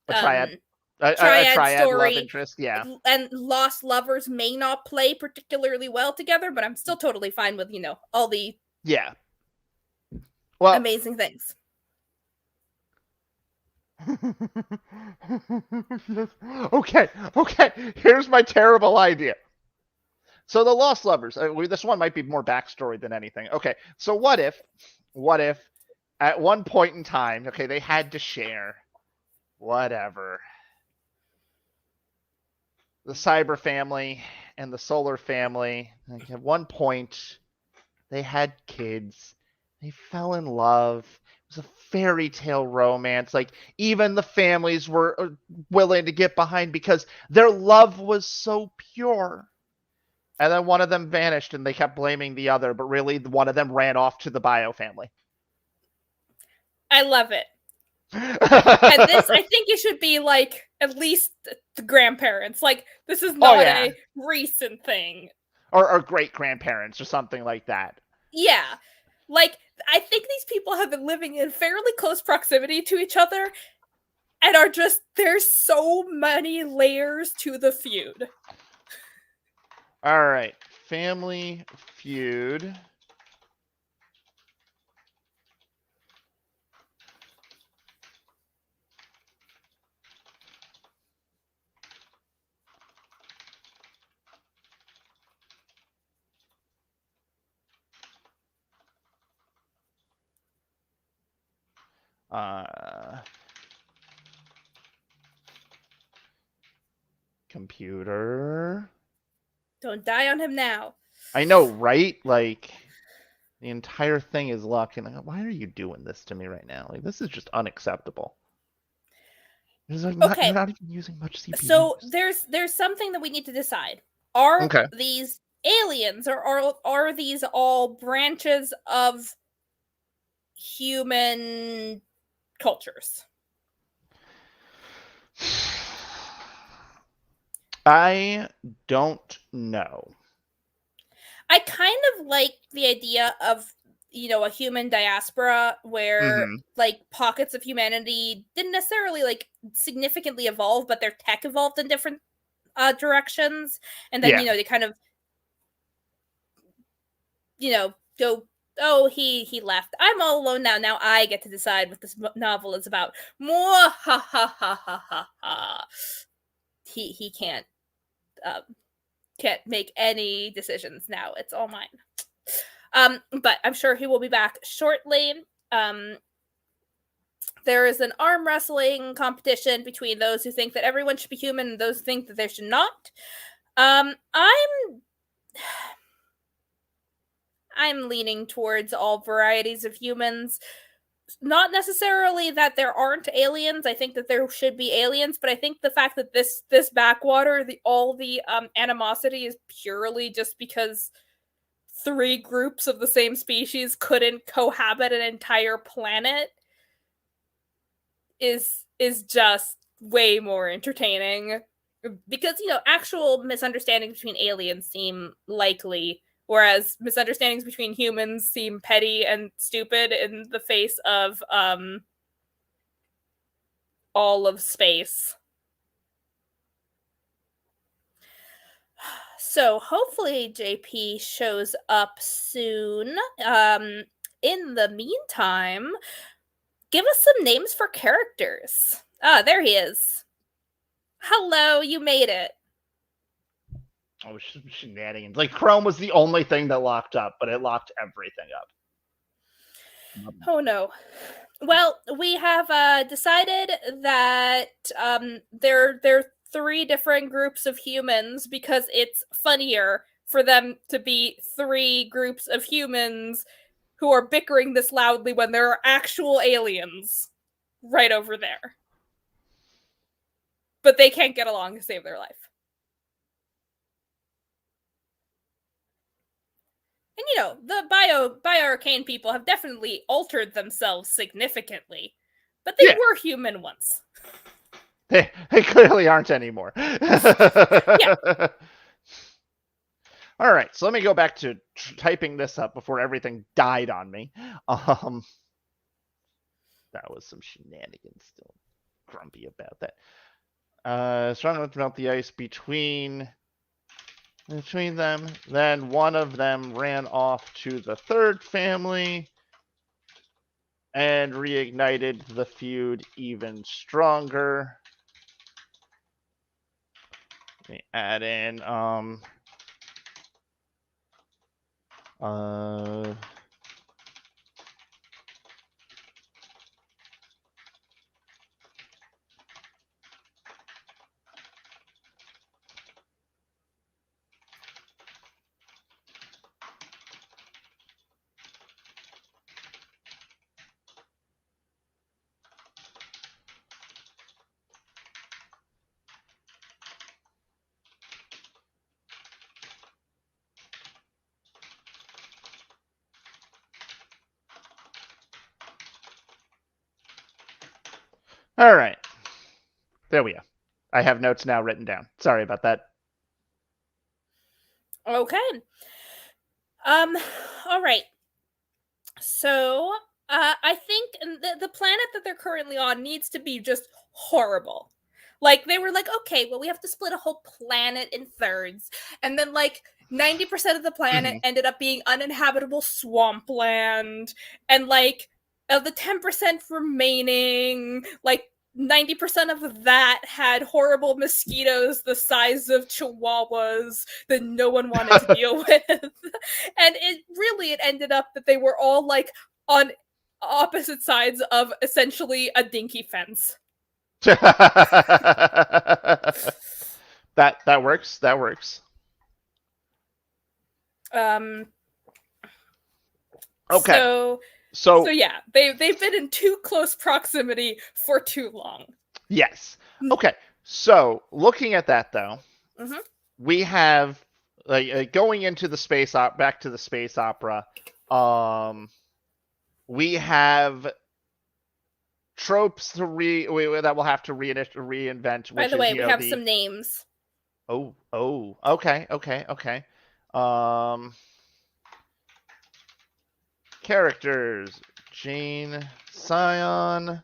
triad story, love interest, yeah. And lost lovers may not play particularly well together, but I'm still totally fine with all the amazing things. Okay. Here's my terrible idea. So the Lost Lovers. This one might be more backstory than anything. Okay. So what if, at one point in time, they had to share, whatever. The Cyber family and the Solar family. At one point, they had kids, They fell in love. It was a fairy tale romance. Like, even the families were willing to get behind because their love was so pure. And then one of them vanished and they kept blaming the other, but really one of them ran off to the bio family. I love it. And this, I think it should be like at least the grandparents. Like, this is not a recent thing. Or great grandparents or something like that. Yeah. Like, I think these people have been living in fairly close proximity to each other and are just, there's so many layers to the feud. All right. Family Feud. Computer. Don't die on him now. I know, right? Like, the entire thing is locked in. Why are you doing this to me right now? Like, this is just unacceptable. Okay. You're not even using much CPU. So there's something that we need to decide. Are these aliens, or are these all branches of human cultures? I don't know. I kind of like the idea of, you know, a human diaspora where like pockets of humanity didn't necessarily like significantly evolve, but their tech evolved in different directions, and then you know they kind of, you know, go, oh, he left, I'm all alone now I get to decide what this novel is about. More ha ha ha ha ha ha. He can't make any decisions now, it's all mine. But I'm sure he will be back shortly. There is an arm wrestling competition between those who think that everyone should be human and those who think that they should not. I'm leaning towards all varieties of humans. Not necessarily that there aren't aliens. I think that there should be aliens, but I think the fact that this backwater, all the animosity is purely just because 3 groups of the same species couldn't cohabit an entire planet is just way more entertaining. Because, you know, actual misunderstandings between aliens seem likely, whereas misunderstandings between humans seem petty and stupid in the face of all of space. So hopefully JP shows up soon. In the meantime, give us some names for characters. Ah, there he is. Hello, you made it. Oh, shenanigans. Like, Chrome was the only thing that locked up, but it locked everything up. Oh no. Well, we have decided that there are 3 different groups of humans because it's funnier for them to be 3 groups of humans who are bickering this loudly when there are actual aliens right over there. But they can't get along to save their life. And, you know, the bio-arcane people have definitely altered themselves significantly. But they were human once. They clearly aren't anymore. Yeah. All right, so let me go back to typing this up before everything died on me. That was some shenanigans. Still grumpy about that. Strong to melt the ice between them. Then one of them ran off to the 3rd family and reignited the feud even stronger. Let me add in All right. There we go. I have notes now written down. Sorry about that. Okay. All right. So, I think the planet that they're currently on needs to be just horrible. Like, they were like, okay, well, we have to split a whole planet in thirds. And then, like, 90% of the planet ended up being uninhabitable swampland. And, like, of the 10% remaining, like, 90% of that had horrible mosquitoes the size of chihuahuas that no one wanted to deal with. And it ended up that they were all like on opposite sides of essentially a dinky fence. That works. That works. Okay. So yeah, they've been in too close proximity for too long. Yes. Okay. So looking at that though, we have going into the back to the space opera. We have tropes that we'll have to reinvent. By the way, we have some names. Oh, okay. Characters: Jane, Scion,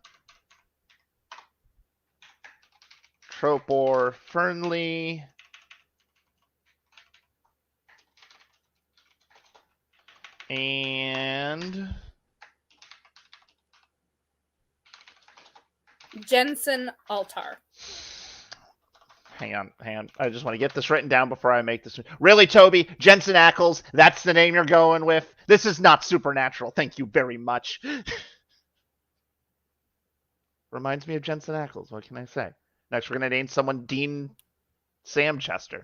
Tropor, Fernley, and Jensen Altar. Hang on. I just want to get this written down before I make this. Really, Toby? Jensen Ackles? That's the name you're going with? This is not supernatural. Thank you very much. Reminds me of Jensen Ackles. What can I say? Next, we're going to name someone Dean Samchester.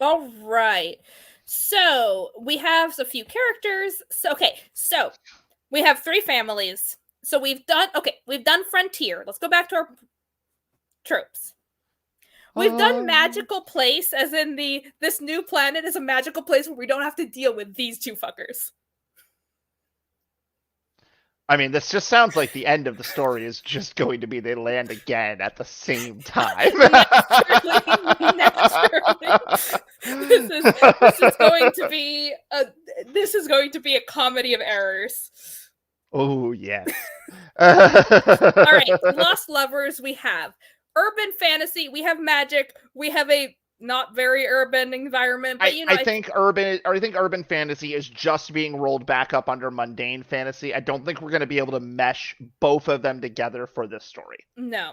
All right. So we have a few characters. So we have 3 families. So we've done Frontier. Let's go back to our tropes. We've done magical place, as in this new planet is a magical place where we don't have to deal with these 2 fuckers. I mean, this just sounds like the end of the story is just going to be they land again at the same time. Naturally. This is going to be a comedy of errors. Oh, yes. All right, Lost Lovers, we have urban fantasy, we have magic, we have a not very urban environment, but I think urban fantasy is just being rolled back up under mundane fantasy. I don't think we're going to be able to mesh both of them together for this story. No.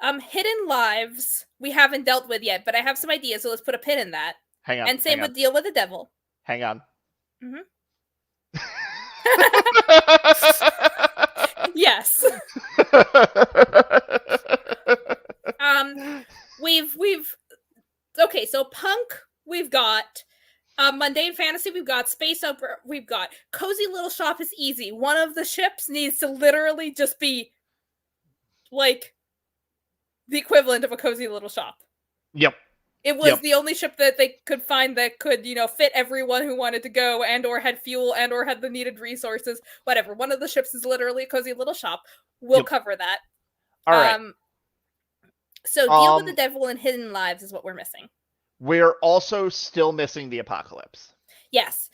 Hidden lives we haven't dealt with yet, but I have some ideas, so let's put a pin in that. Hang on. And same with Deal with the Devil. Hang on. Yes. We've okay, so punk we've got, mundane fantasy we've got, space opera we've got, cozy little shop is easy. One of the ships needs to literally just be like the equivalent of a cozy little shop. Yep. It was the only ship that they could find that could, fit everyone who wanted to go and or had fuel and or had the needed resources. Whatever. One of the ships is literally a cozy little shop. We'll cover that. All right. So Deal with the Devil and Hidden Lives is what we're missing. We're also still missing the Apocalypse. Yes.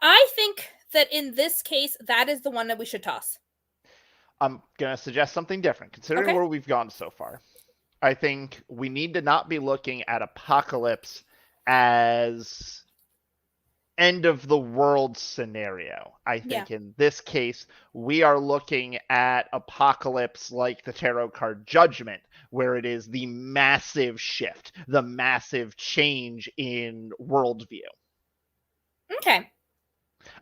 I think that in this case, that is the one that we should toss. I'm going to suggest something different, considering where we've gone so far. I think we need to not be looking at Apocalypse as end of the world scenario. I think in this case, we are looking at Apocalypse like the tarot card Judgment, where it is the massive shift, the massive change in worldview. Okay.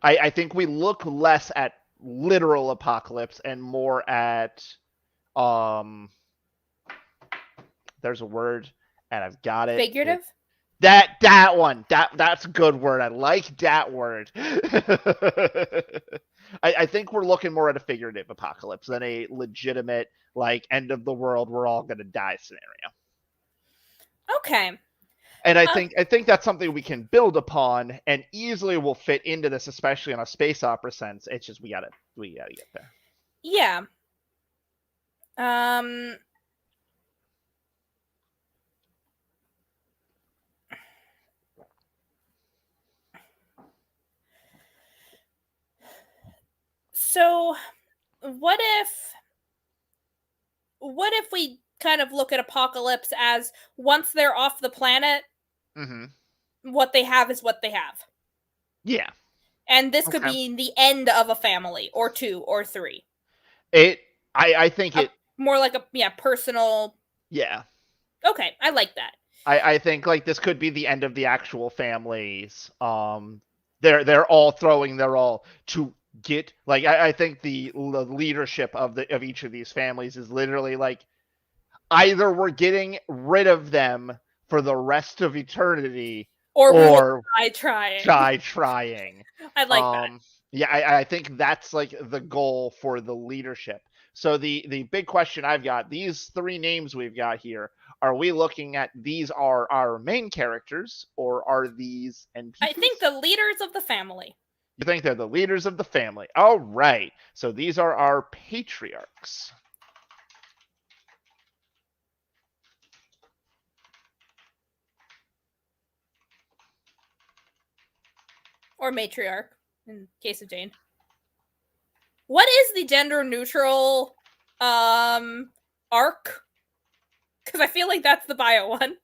I think we look less at literal apocalypse and more at there's a word and I've got it. Figurative? That one. That's a good word. I like that word. I think we're looking more at a figurative apocalypse than a legitimate, like, end of the world, we're all gonna die scenario. Okay. And I think that's something we can build upon and easily will fit into this, especially in a space opera sense. It's just we gotta get there. Yeah. So what if we kind of look at Apocalypse as once they're off the planet, what they have is what they have. Yeah. And this could be the end of a family, or 2 or 3. I think it more like a personal. Yeah. Okay, I like that. I think like this could be the end of the actual families. They're all throwing their all to get like I think the leadership of each of these families is literally like either we're getting rid of them for the rest of eternity, or we will die trying. I like that. Yeah, I think that's like the goal for the leadership. So the big question I've got, these 3 names we've got here, are we looking at these are our main characters, or are these NPCs? I think the leaders of the family. You think they're the leaders of the family. All right. So these are our patriarchs. Or matriarch, in case of Jane. What is the gender neutral arc? Because I feel like that's the bio one.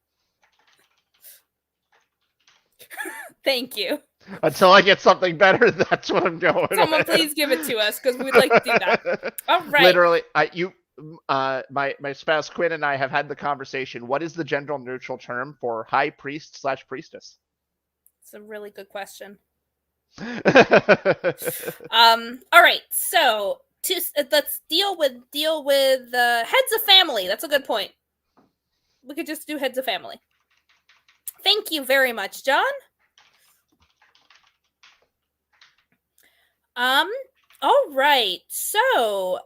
Thank you. Until I get something better, that's what I'm going Someone with. Please give it to us, because we'd like to do that. All right. Literally, my spouse Quinn and I have had the conversation. What is the gender neutral term for high priest / priestess? It's a really good question. All right, so let's deal with heads of family. That's a good point. We could just do heads of family. Thank you very much, John. All right, so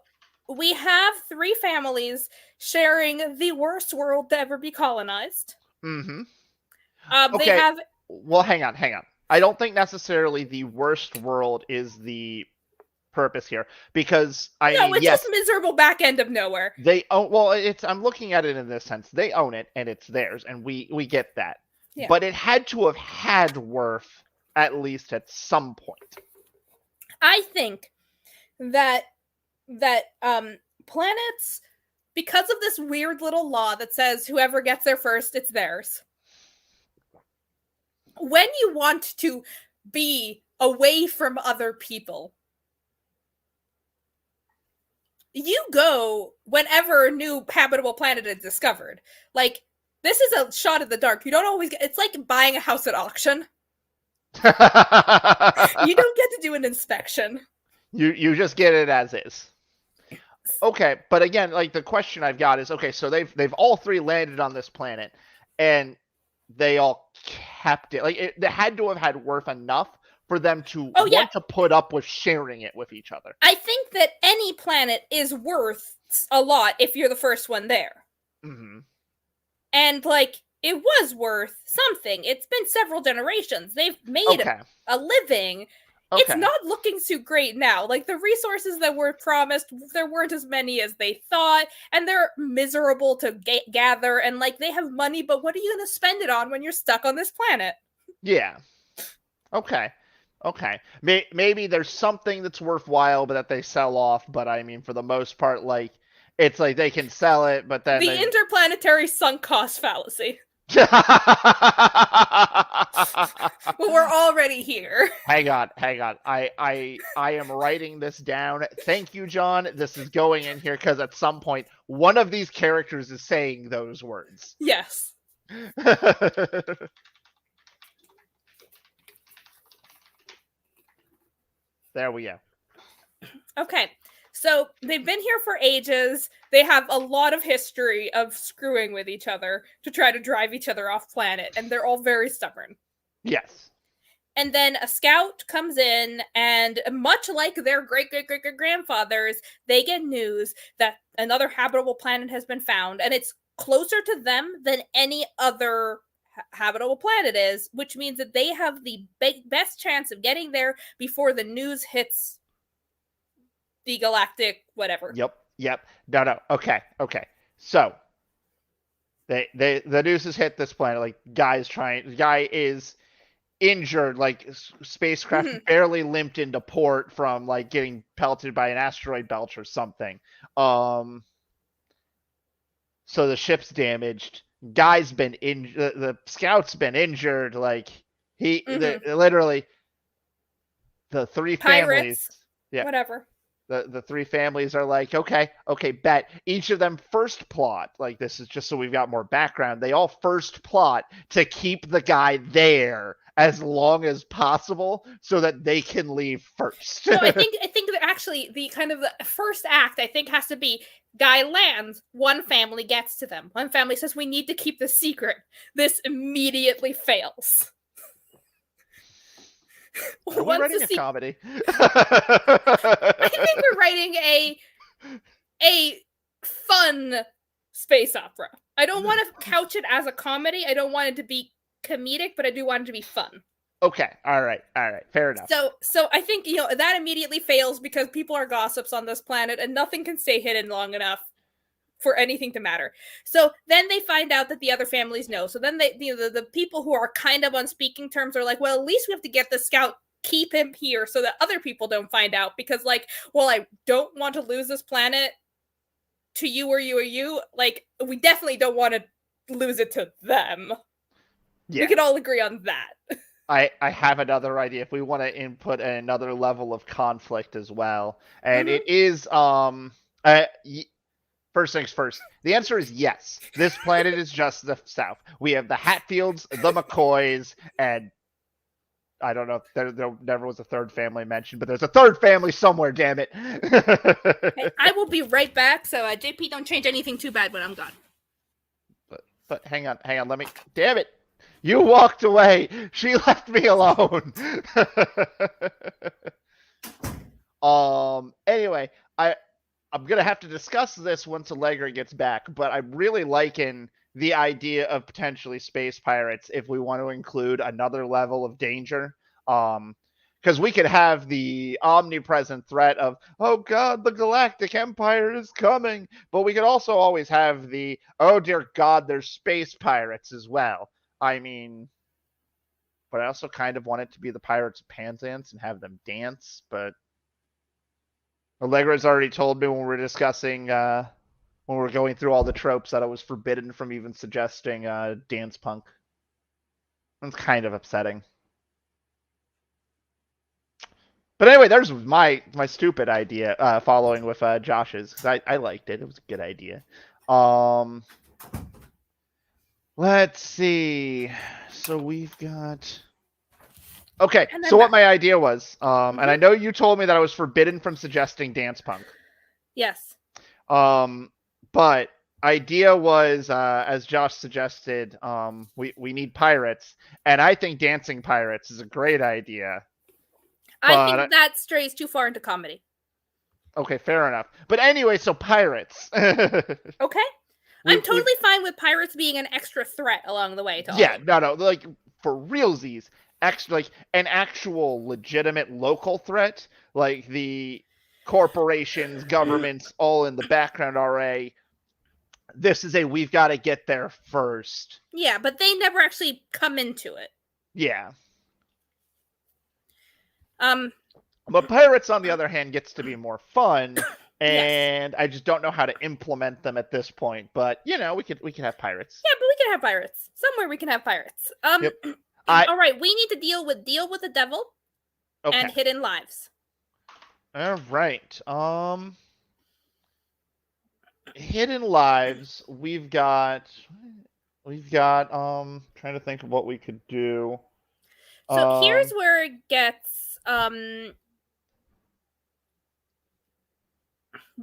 we have 3 families sharing the worst world to ever be colonized. Okay. They have. Well, hang on. I don't think necessarily the worst world is the purpose here, because it's just miserable back end of nowhere. They own. Well, I'm looking at it in this sense. They own it and it's theirs, and we get that. Yeah. But it had to have had worth at least at some point. I think that planets, because of this weird little law that says whoever gets there first, it's theirs. When you want to be away from other people, you go whenever a new habitable planet is discovered. Like, this is a shot in the dark. You don't always get. It's like buying a house at auction. You don't get to do an inspection. You just get it as is. Okay, but again, like the question I've got is, okay, so they've all 3 landed on this planet, and they all kept it. Like they had to have had worth enough for them to want to put up with sharing it with each other. I think that any planet is worth a lot if you're the first one there. Mm-hmm. And like, it was worth something. It's been several generations. They've made a living. Okay. It's not looking so great now. Like, the resources that were promised, there weren't as many as they thought, and they're miserable to gather, and like, they have money, but what are you going to spend it on when you're stuck on this planet? Yeah. Okay. Maybe there's something that's worthwhile, but that they sell off, but I mean, for the most part, like, it's like they can sell it, but then the interplanetary sunk cost fallacy. Well, we're already here. Hang on. I am writing this down. Thank you, John. This is going in here because at some point one of these characters is saying those words. Yes. There we go. Okay. So they've been here for ages. They have a lot of history of screwing with each other to try to drive each other off planet, and they're all very stubborn. Yes. And then a scout comes in, and much like their great-great-great-grandfathers, they get news that another habitable planet has been found, and it's closer to them than any other habitable planet is, which means that they have the best chance of getting there before the news hits the galactic whatever. Yep. No. Okay. So the news has hit this planet. Like, guy is injured, like spacecraft barely limped into port from like getting pelted by an asteroid belt or something. So the ship's damaged. Guy's been injured. The scout's been injured. Like literally the three families. Pirates. Yeah. Whatever. The three families are like, okay, bet. Each of them first plot, like, this is just so we've got more background. They all first plot to keep the guy there as long as possible so that they can leave first. No, I think that actually the kind of the first act, I think, has to be guy lands, one family gets to them. One family says, we need to keep this secret. This immediately fails. Are we writing a comedy? I think we're writing a fun space opera. I don't want to couch it as a comedy. I don't want it to be comedic, but I do want it to be fun. Okay. All right. Fair enough. So I think, that immediately fails because people are gossips on this planet and nothing can stay hidden long enough for anything to matter. So then they find out that the other families know. So then the people who are kind of on speaking terms are like, well, at least we have to get the scout, keep him here so that other people don't find out, because like, well, I don't want to lose this planet to you or you. Like, we definitely don't want to lose it to them. Yeah. We can all agree on that. I have another idea if we want to input another level of conflict as well. And it is first things first. The answer is yes. This planet is just the South. We have the Hatfields, the McCoys, and I don't know if there never was a third family mentioned, but there's a third family somewhere, damn it. Hey, I will be right back, so JP, don't change anything too bad when I'm gone. But hang on, let me, damn it. You walked away. She left me alone. Anyway, I'm going to have to discuss this once Allegra gets back, but I'm really liking the idea of potentially space pirates if we want to include another level of danger. Because we could have the omnipresent threat of, oh God, the Galactic Empire is coming. But we could also always have the, oh dear God, there's space pirates as well. I mean, but I also kind of want it to be the Pirates of Penzance and have them dance, but Allegra's already told me when we're discussing, when we're going through all the tropes, that I was forbidden from even suggesting dance punk. That's kind of upsetting. But anyway, there's my stupid idea, following with Josh's, because I liked it. It was a good idea. Let's see. So we've got... Okay, so what my idea was, and I know you told me that I was forbidden from suggesting dance punk. Yes. But idea was, as Josh suggested, we need pirates, and I think dancing pirates is a great idea. I think that strays too far into comedy. Okay, fair enough. But anyway, so pirates. Okay. I'm totally fine with pirates being an extra threat along the way to all. Yeah, no, like, for realsies. Like an actual legitimate local threat, like the corporations, governments, all in the background already. This is we've got to get there first. Yeah, but they never actually come into it. Yeah. But pirates, on the other hand, gets to be more fun, and yes. I just don't know how to implement them at this point. But we could have pirates. Yeah, but we can have pirates somewhere. We can have pirates. Yep. All right, we need to deal with the devil and hidden lives. All right. Hidden lives. We've got trying to think of what we could do. So here's where it gets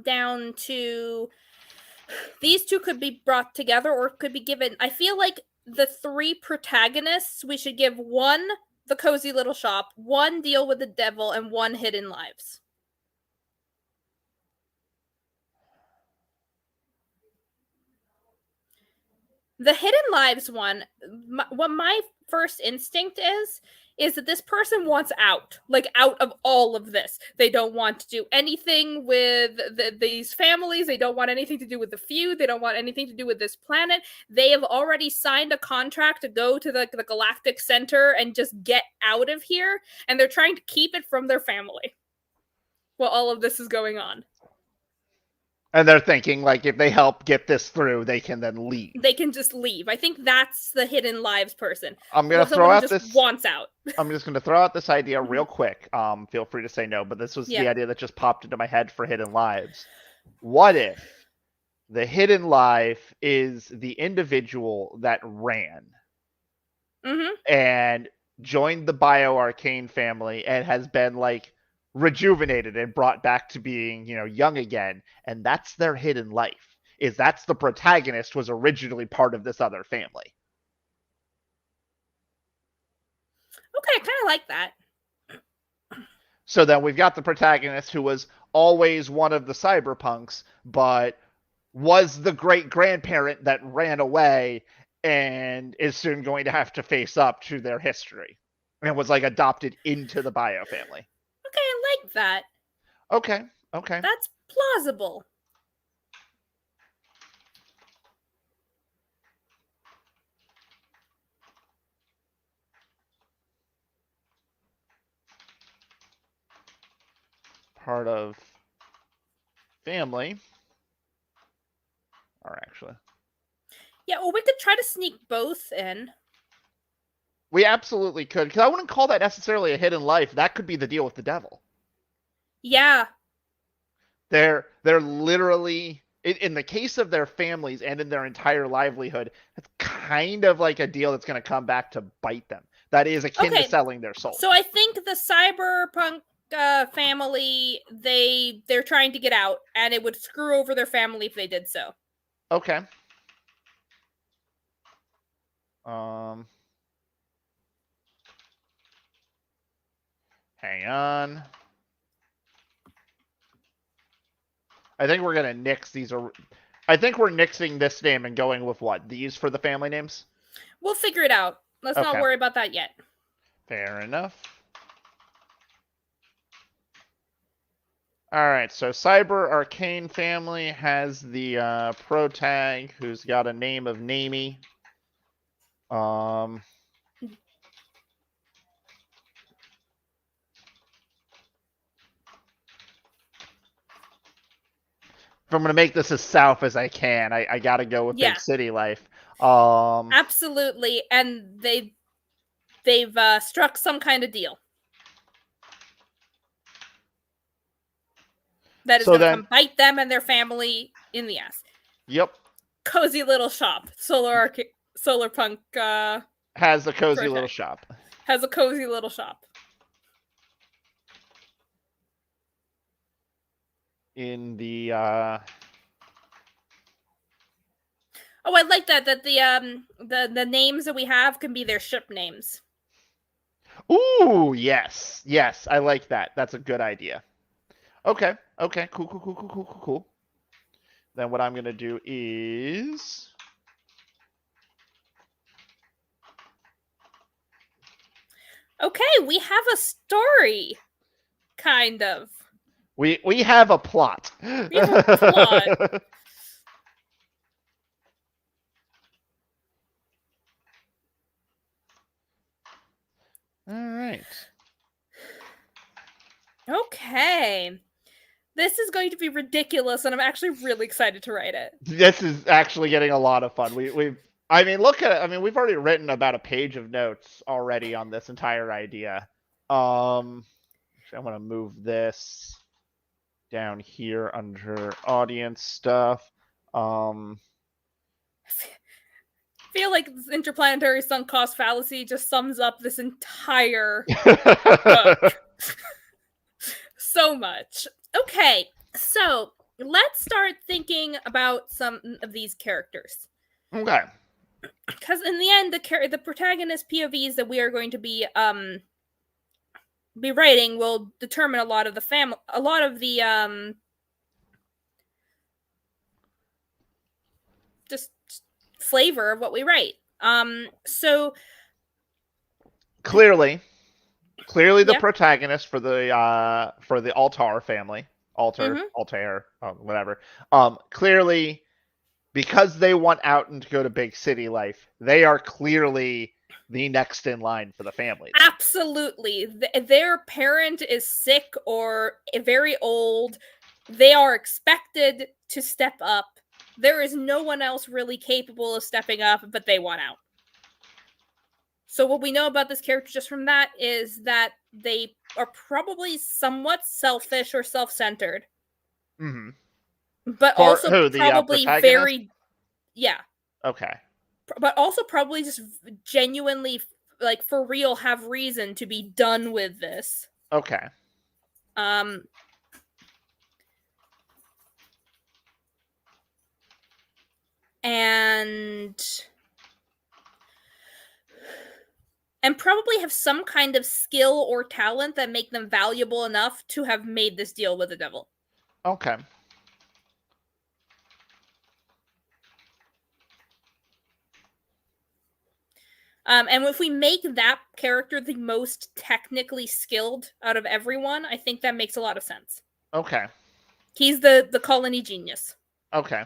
down to these two could be brought together or could be given. I feel like the three protagonists, we should give one the cozy little shop, one deal with the devil, and one hidden lives. The hidden lives one, what my first instinct is is that this person wants out, like out of all of this. They don't want to do anything with these families. They don't want anything to do with the feud. They don't want anything to do with this planet. They have already signed a contract to go to the galactic center and just get out of here. And they're trying to keep it from their family while all of this is going on. And they're thinking, like, if they help get this through, they can then leave. They can just leave. I think that's the hidden lives person. I'm going to throw out this... wants out. I'm just going to throw out this idea real quick. Feel free to say no, but this was the idea that just popped into my head for hidden lives. What if the hidden life is the individual that ran and joined the BioArcane family and has been, like, rejuvenated and brought back to being, young again, and that's their hidden life, is that's the protagonist was originally part of this other family. Okay, I kind of like that. So then we've got the protagonist who was always one of the cyberpunks, but was the great-grandparent that ran away and is soon going to have to face up to their history and was, like, adopted into the Bio family. Okay, I like that. Okay. That's plausible. Part of family. Or actually. Yeah, well, we could try to sneak both in. We absolutely could, because I wouldn't call that necessarily a hidden life. That could be the deal with the devil. Yeah. They're literally, in the case of their families and in their entire livelihood, it's kind of like a deal that's going to come back to bite them. That is akin to selling their soul. So I think the cyberpunk family, they're trying to get out, and it would screw over their family if they did so. Okay. Hang on. I think we're gonna nix these. I think we're nixing this name and going with what? These for the family names? We'll figure it out. Let's not worry about that yet. Fair enough. Alright, so BioArcane family has the protag who's got a name of Namey. If I'm going to make this as south as I can, I got to go with big city life. Absolutely, and they've struck some kind of deal. That is going to come bite them and their family in the ass. Yep. Cozy little shop. Solarpunk has a cozy little shop. Has a cozy little shop. In the Oh, I like that the names that we have can be their ship names. Ooh, yes. I like that. That's a good idea. Okay. Cool. Then what I'm going to do is okay, we have a story, kind of. We have a plot. We have a plot. All right. Okay. This is going to be ridiculous, and I'm actually really excited to write it. This is actually getting a lot of fun. I mean, look at it. I mean, we've already written about a page of notes already on this entire idea. I'm going to move this down here under audience stuff. I feel like this interplanetary sunk cost fallacy just sums up this entire book. So much. Okay, so let's start thinking about some of these characters. Okay. Because in the end, the protagonist POVs that we are going to be writing will determine a lot of the just flavor of what we write. So clearly, clearly the Yeah. protagonist for the Altar family, Altair, whatever. Clearly, because they want out and to go to big city life, they are clearly the next in line for the family. Then. Absolutely. Their parent is sick or very old. They are expected to step up. There is no one else really capable of stepping up, but they want out. So what we know about this character just from that is that they are probably somewhat selfish or self-centered. Mm-hmm. But For also who, the probably protagonist? very, yeah, Okay. but also probably just genuinely, like, for real, have reason to be done with this. Okay. Um, and probably have some kind of skill or talent that make them valuable enough to have made this deal with the devil. Okay. And if we make that character the most technically skilled out of everyone, I think that makes a lot of sense. Okay. He's the colony genius. Okay.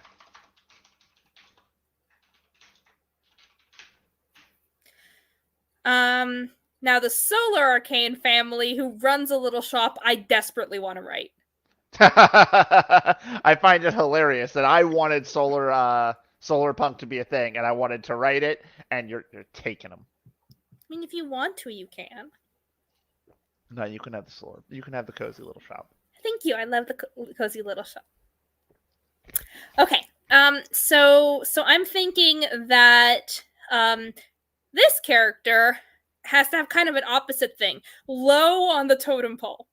Now the Solar Arcane family, who runs a little shop, I desperately want to write. I find it hilarious that I wanted Solar Punk to be a thing, and I wanted to write it, and you're taking them. I mean, if you want to, you can. No, you can have the Solar. You can have the cozy little shop. Thank you. I love the cozy little shop. Okay. So I'm thinking that this character has to have kind of an opposite thing. Low on the totem pole.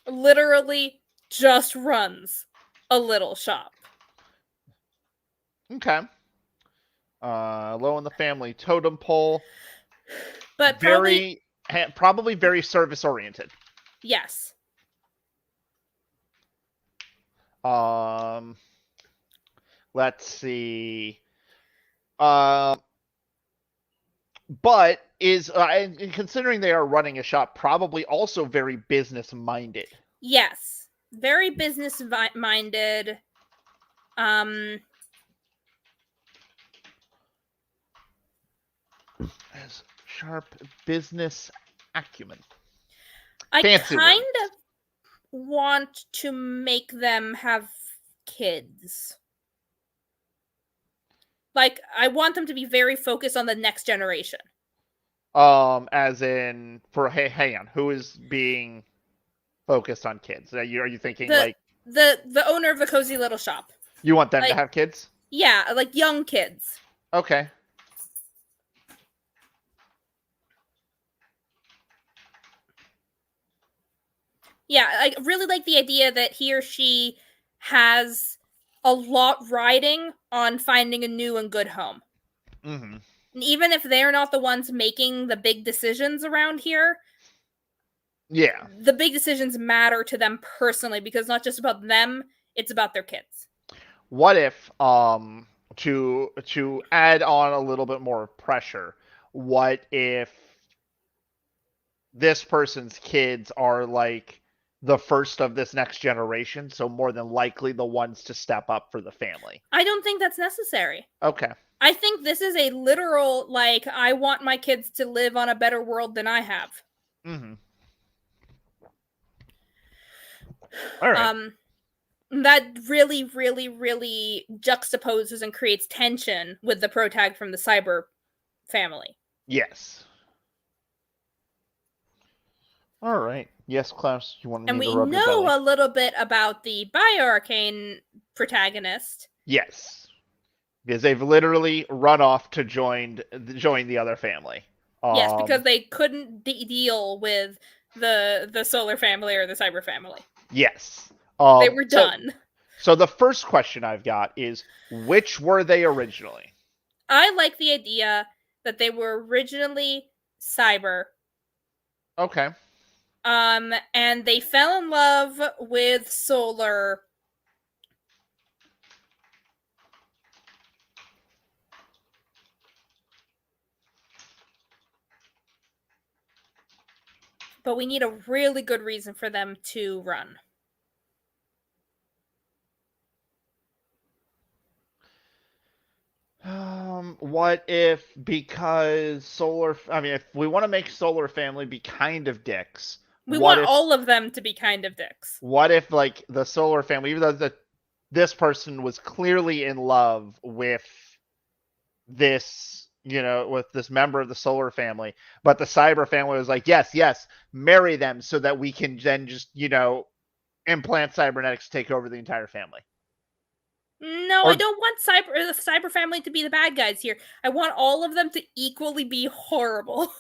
Literally just runs a little shop. Okay. Low in the family totem pole. But probably very service oriented. Yes. Let's see. But is considering they are running a shop, probably also very business minded. Yes, very business minded. Has sharp business acumen. I Fancy kind word. of want to make them have kids. Like, I want them to be very focused on the next generation. As in, hang on, who is being focused on kids? Are you thinking the owner of the cozy little shop? You want them to have kids? Yeah, like young kids. Okay. Yeah, I really like the idea that he or she has a lot riding on finding a new and good home. Mm-hmm. And even if they're not the ones making the big decisions around here, yeah, the big decisions matter to them personally because it's not just about them, it's about their kids. What if to add on a little bit more pressure, what if this person's kids are like the first of this next generation, so more than likely the ones to step up for the family? I don't think that's necessary. Okay. I think this is a literal, like, I want my kids to live on a better world than I have. Mm-hmm. All right. That really, really, really juxtaposes and creates tension with the protag from the cyber family. Yes. All right. Yes, Klaus, you want me to rub your belly? And we know a little bit about the bioarcane protagonist. Yes. Because they've literally run off to join the other family. Yes, because they couldn't deal with the solar family or the cyber family. Yes. They were done. So the first question I've got is, which were they originally? I like the idea that they were originally cyber. Okay. And they fell in love with solar. But we need a really good reason for them to run. What if, because if we want to make Solar Family be kind of dicks, we want all of them to be kind of dicks. What if, like, the Solar Family, even though this person was clearly in love with this, with this member of the Solar Family, but the Cyber Family was like, yes, marry them so that we can then just, implant cybernetics to take over the entire family. No, I don't want the Cyber Family to be the bad guys here. I want all of them to equally be horrible.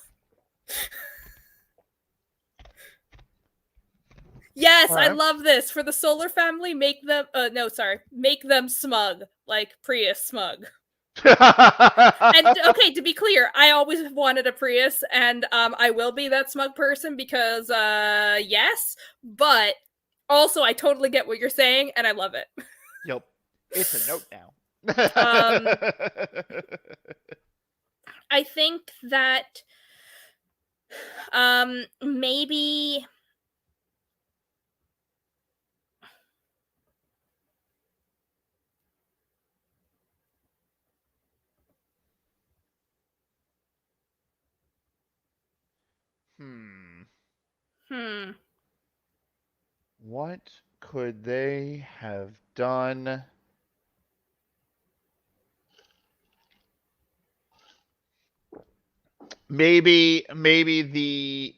Yes, right. I love this. For the Solar Family, make them smug, like Prius smug. And okay, to be clear, I always wanted a Prius, and I will be that smug person because yes, but also I totally get what you're saying, and I love it. Yep. It's a note now. I think that maybe What could they have done? Maybe the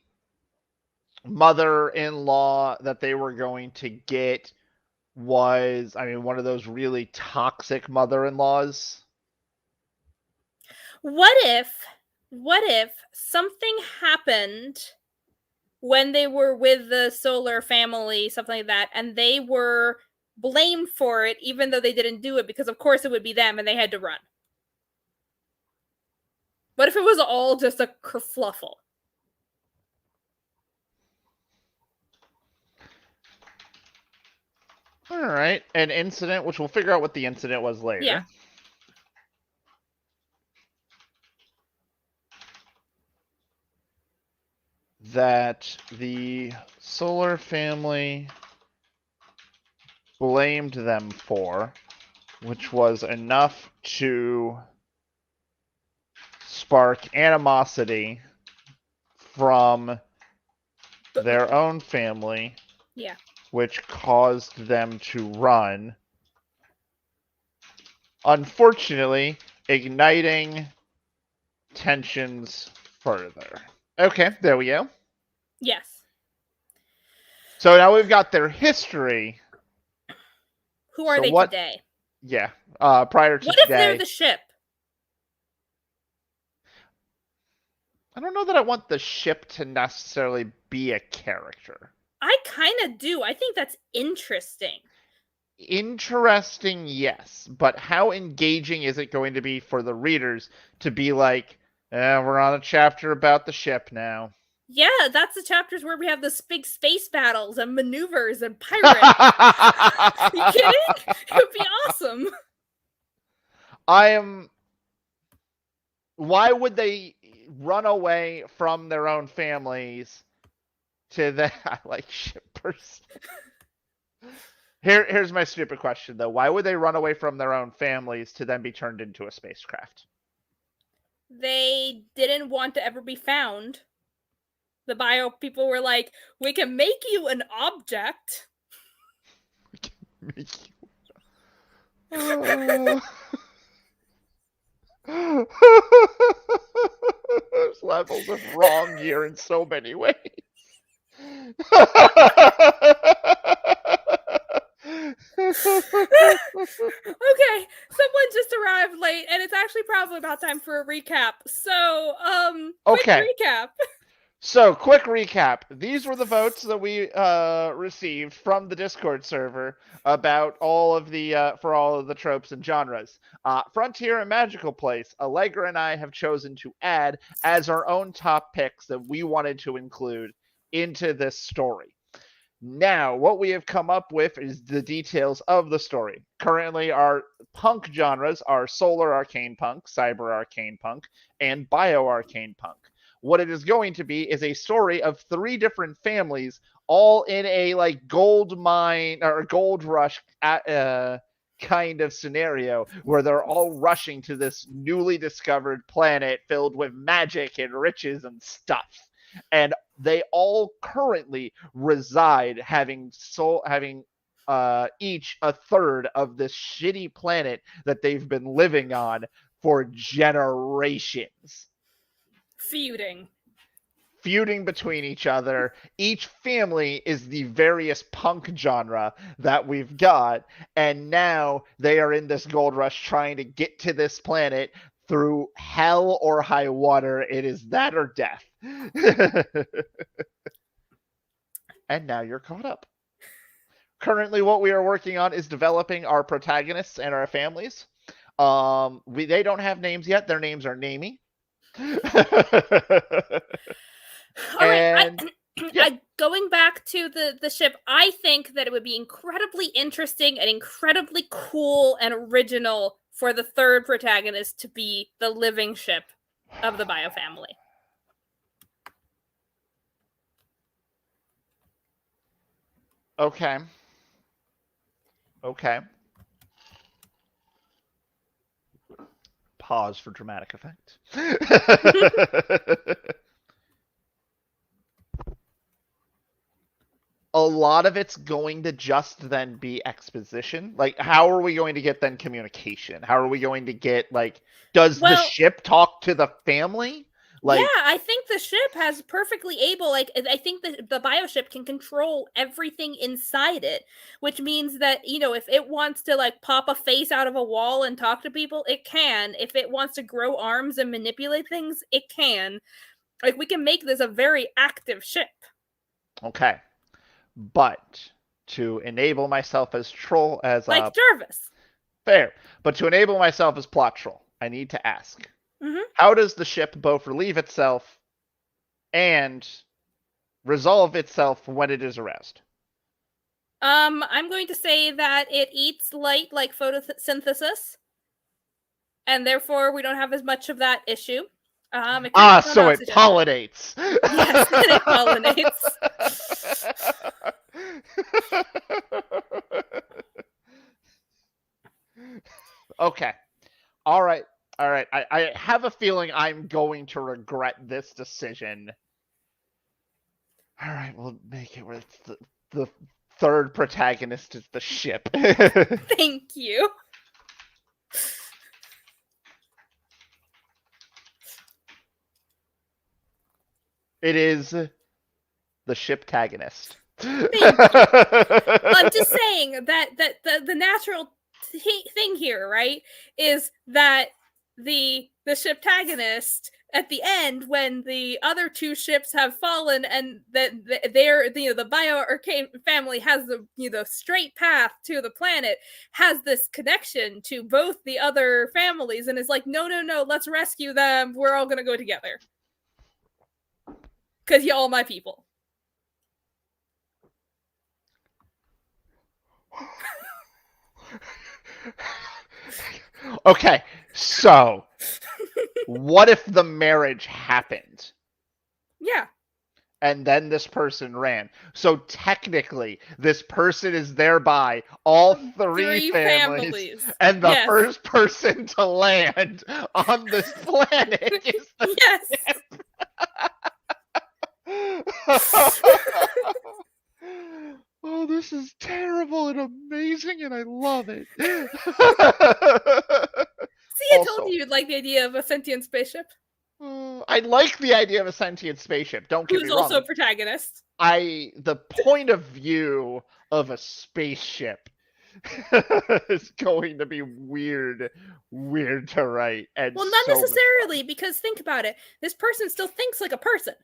mother-in-law that they were going to get was, one of those really toxic mother-in-laws. What if something happened when they were with the Solar Family, something like that, and they were blamed for it even though they didn't do it, because of course it would be them and they had to run? What if it was all just a kerfluffle? All right. An incident, which we'll figure out what the incident was later. Yeah. That the Solar Family blamed them for, which was enough to spark animosity from their own family. Yeah. Which caused them to run. Unfortunately, igniting tensions further. Okay, there we go. Yes. So now we've got their history. Who are they today? Yeah, prior to what today. What if they're the ship? I don't know that I want the ship to necessarily be a character. I kind of do. I think that's interesting. Interesting, yes. But how engaging is it going to be for the readers to be like, we're on a chapter about the ship now? Yeah, that's the chapters where we have the big space battles and maneuvers and pirates. You kidding? It would be awesome. Why would they run away from their own families to the... I like shippers. Here's my stupid question, though. Why would they run away from their own families to then be turned into a spacecraft? They didn't want to ever be found. The bio people were like, we can make you an object. We can make you... There's levels of wrong here in so many ways. Okay, someone just arrived late, and it's actually probably about time for a recap. So, quick recap. So, quick recap. These were the votes that we received from the Discord server about all of the for all of the tropes and genres. Frontier and Magical Place, Allegra and I have chosen to add as our own top picks that we wanted to include into this story. Now, what we have come up with is the details of the story. Currently, our punk genres are Solar Arcane Punk, Cyber Arcane Punk, and Bio Arcane Punk. What it is going to be is a story of 3 different families, all in a like gold mine or gold rush kind of scenario where they're all rushing to this newly discovered planet filled with magic and riches and stuff. And they all currently reside having each a third of this shitty planet that they've been living on for generations. Feuding between each other. Each family is the various punk genre that we've got, and now they are in this gold rush trying to get to this planet through hell or high water. It is that or death. And now you're caught up. Currently, what we are working on is developing our protagonists and our families. They don't have names yet. Their names are namey. All right. Going back to the ship, I think that it would be incredibly interesting and incredibly cool and original for the third protagonist to be the living ship of the Bio family. Okay. Pause for dramatic effect. A lot of it's going to just then be exposition. Like, how are we going to get then communication? How are we going to get, like, does the ship talk to the family? Like, yeah, I think the ship has perfectly able, like, I think the bioship can control everything inside it, which means that, you know, if it wants to, like, pop a face out of a wall and talk to people, it can. If it wants to grow arms and manipulate things, it can. Like, we can make this a very active ship. Okay. But to enable myself as troll, as like Jarvis. Fair. But to enable myself as plot troll, I need to ask. How does the ship both relieve itself and resolve itself when it is aroused? I'm going to say that it eats light like photosynthesis, and therefore we don't have as much of that issue. So it pollinates. Yes, it pollinates. Okay. All right. I have a feeling I'm going to regret this decision. All right, we'll make it where it's the third protagonist is the ship. Thank you. It is the ship-tagonist. Thank you. I'm just saying that the natural thing here, right, is that the ship-tagonist at the end, when the other two ships have fallen, and that they're, you know, the Bio-Arcane family has the, you know, straight path to the planet, has this connection to both the other families, and is like, no, let's rescue them. We're all gonna go together. Because y'all my people. Okay, so what if the marriage happened? Yeah. And then this person ran. So technically, this person is thereby all three families. And the first person to land on this planet is the yes. Oh, this is terrible and amazing, and I love it. See, I told you you'd like the idea of a sentient spaceship. I like the idea of a sentient spaceship. Don't get me wrong. Who's also a protagonist. The point of view of a spaceship is going to be weird to write. And well, not necessarily, because think about it. This person still thinks like a person.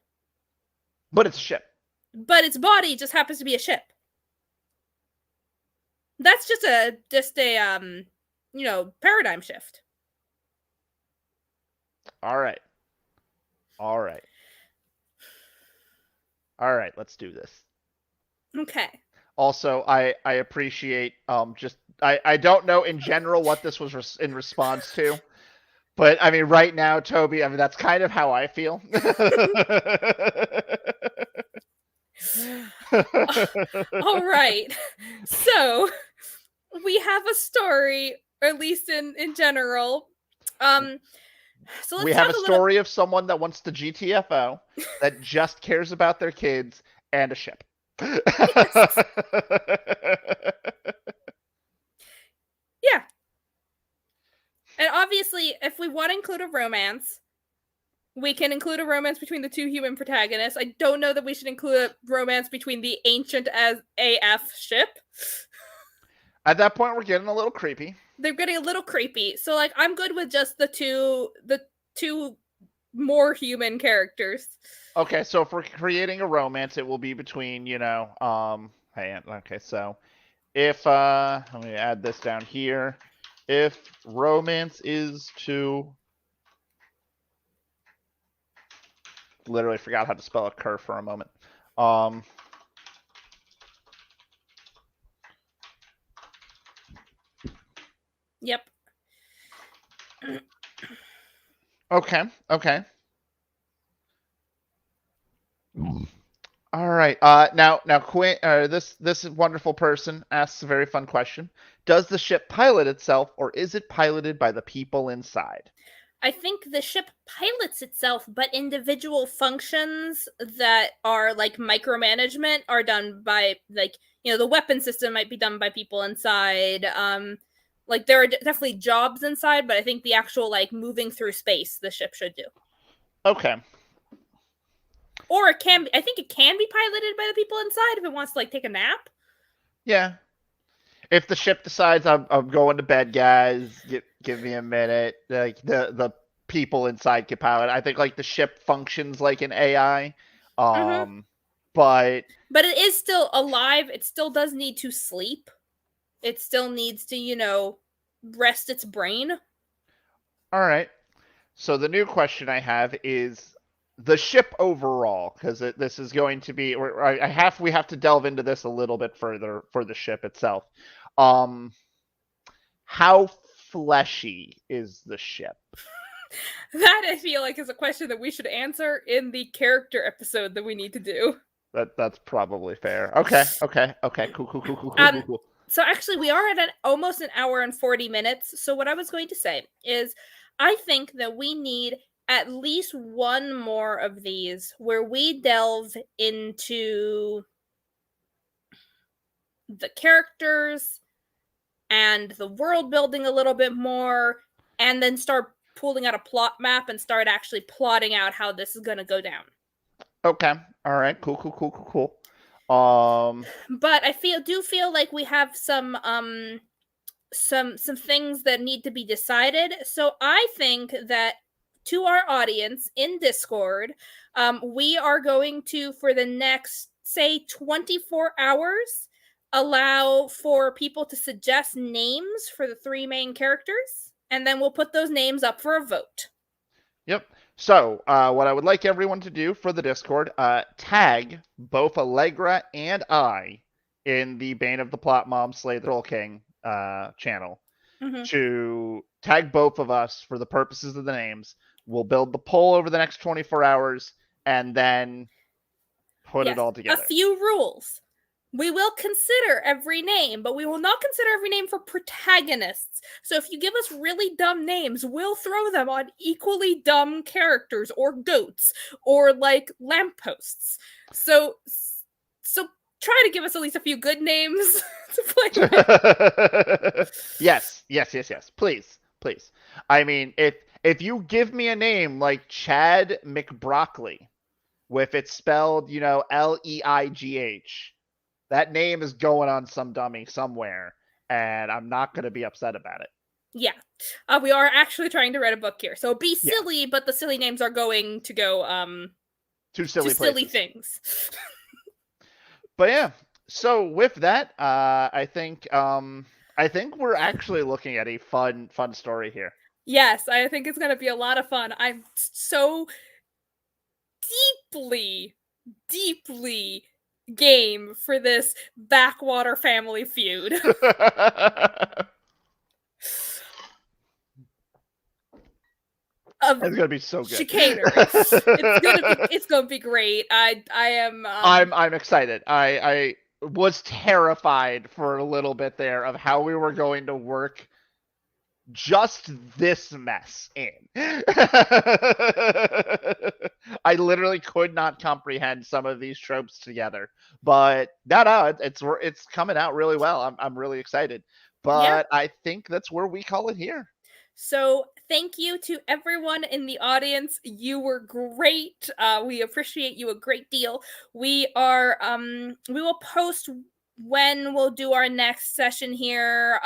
But it's a ship. But its body just happens to be a ship. That's just a you know, paradigm shift. All right, let's do this. Okay. Also, I appreciate I don't know in general what this was in response to, But I mean, right now, Toby, I mean, that's kind of how I feel. All right. So we have a story, or at least in general. So We let's have talk a a little. story of someone that wants to GTFO that just cares about their kids and a ship. Yes. Yeah. And obviously, if we want to include a romance, we can include a romance between the two human protagonists. I don't know that we should include a romance between the ancient as AF ship. At that point, we're getting a little creepy. They're getting a little creepy. So like I'm good with just the two more human characters. Okay, so if we're creating a romance, it will be between, okay, so if let me add this down here. If romance is to literally forgot how to spell a curve for a moment. Yep. Okay. All right. Now, Quinn, this wonderful person asks a very fun question. Does the ship pilot itself, or is it piloted by the people inside? I think the ship pilots itself, but individual functions that are like micromanagement are done by the weapon system might be done by people inside. Like there are definitely jobs inside, but I think the actual like moving through space the ship should do. Okay. Or it can be, I think it can be piloted by the people inside if it wants to like take a nap. Yeah. If the ship decides I'm going to bed, guys, give me a minute. Like the people inside can pilot. I think like the ship functions like an AI. Mm-hmm. But it is still alive. It still does need to sleep. It still needs to, rest its brain. all right. So the new question I have is the ship overall, because this is going to be. We have to delve into this a little bit further for the ship itself. Um, how fleshy is the ship? That I feel like is a question that we should answer in the character episode that we need to do. That's probably fair. Okay. Cool. So actually we are at almost an hour and 40 minutes. So what I was going to say is I think that we need at least one more of these where we delve into the characters and the world building a little bit more and then start pulling out a plot map and start actually plotting out how this is going to go down. Okay. All right. Cool. But I do feel like we have some things that need to be decided. So I think that to our audience in Discord, we are going to, for the next say 24 hours, allow for people to suggest names for the three main characters, and then we'll put those names up for a vote. Yep. So, what I would like everyone to do for the Discord, tag both Allegra and I in the Bane of the Plot Mom Slay the Troll King channel to tag both of us for the purposes of the names. We'll build the poll over the next 24 hours and then put it all together. A few rules. We will consider every name, but we will not consider every name for protagonists. So if you give us really dumb names, we'll throw them on equally dumb characters or goats or like lampposts. So try to give us at least a few good names to play with. Yes. Please. I mean, if you give me a name like Chad McBroccoli, with it spelled, Leigh, that name is going on some dummy somewhere, and I'm not going to be upset about it. Yeah. We are actually trying to write a book here. So be silly, but the silly names are going to go to silly things. But yeah, so with that, I think we're actually looking at a fun story here. Yes, I think it's going to be a lot of fun. I'm so deeply game for this backwater family feud. It's gonna be so good. chicanery. It's gonna be great. I am. I'm excited. I was terrified for a little bit there of how we were going to work just this mess in. I literally could not comprehend some of these tropes together, but no, it's coming out really well. I'm really excited, but I think that's where we call it here. So thank you to everyone in the audience. You were great. We appreciate you a great deal. We will post when we'll do our next session here.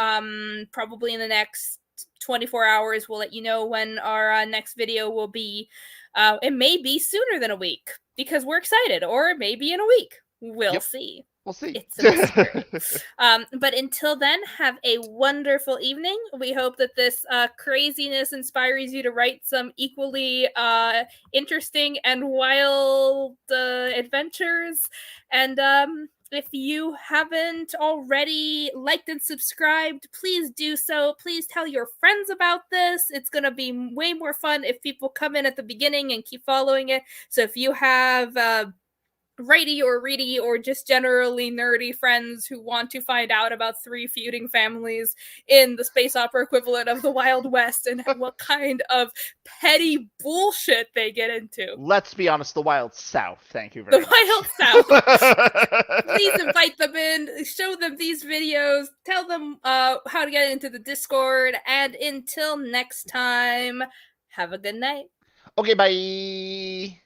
Probably in the next 24 hours. We'll let you know when our next video will be. It may be sooner than a week because we're excited, or it may be in a week. We'll see. We'll see. It's a mystery. But until then, have a wonderful evening. We hope that this craziness inspires you to write some equally interesting and wild adventures. And if you haven't already liked and subscribed, please do so. Please tell your friends about this. It's going to be way more fun if people come in at the beginning and keep following it. So if you have righty or ready or just generally nerdy friends who want to find out about 3 feuding families in the space opera equivalent of the Wild West and what kind of petty bullshit they get into. Let's be honest, the Wild South. Thank you very much. The Wild South. Please invite them in, show them these videos, tell them how to get into the Discord, and until next time, have a good night. Okay, bye.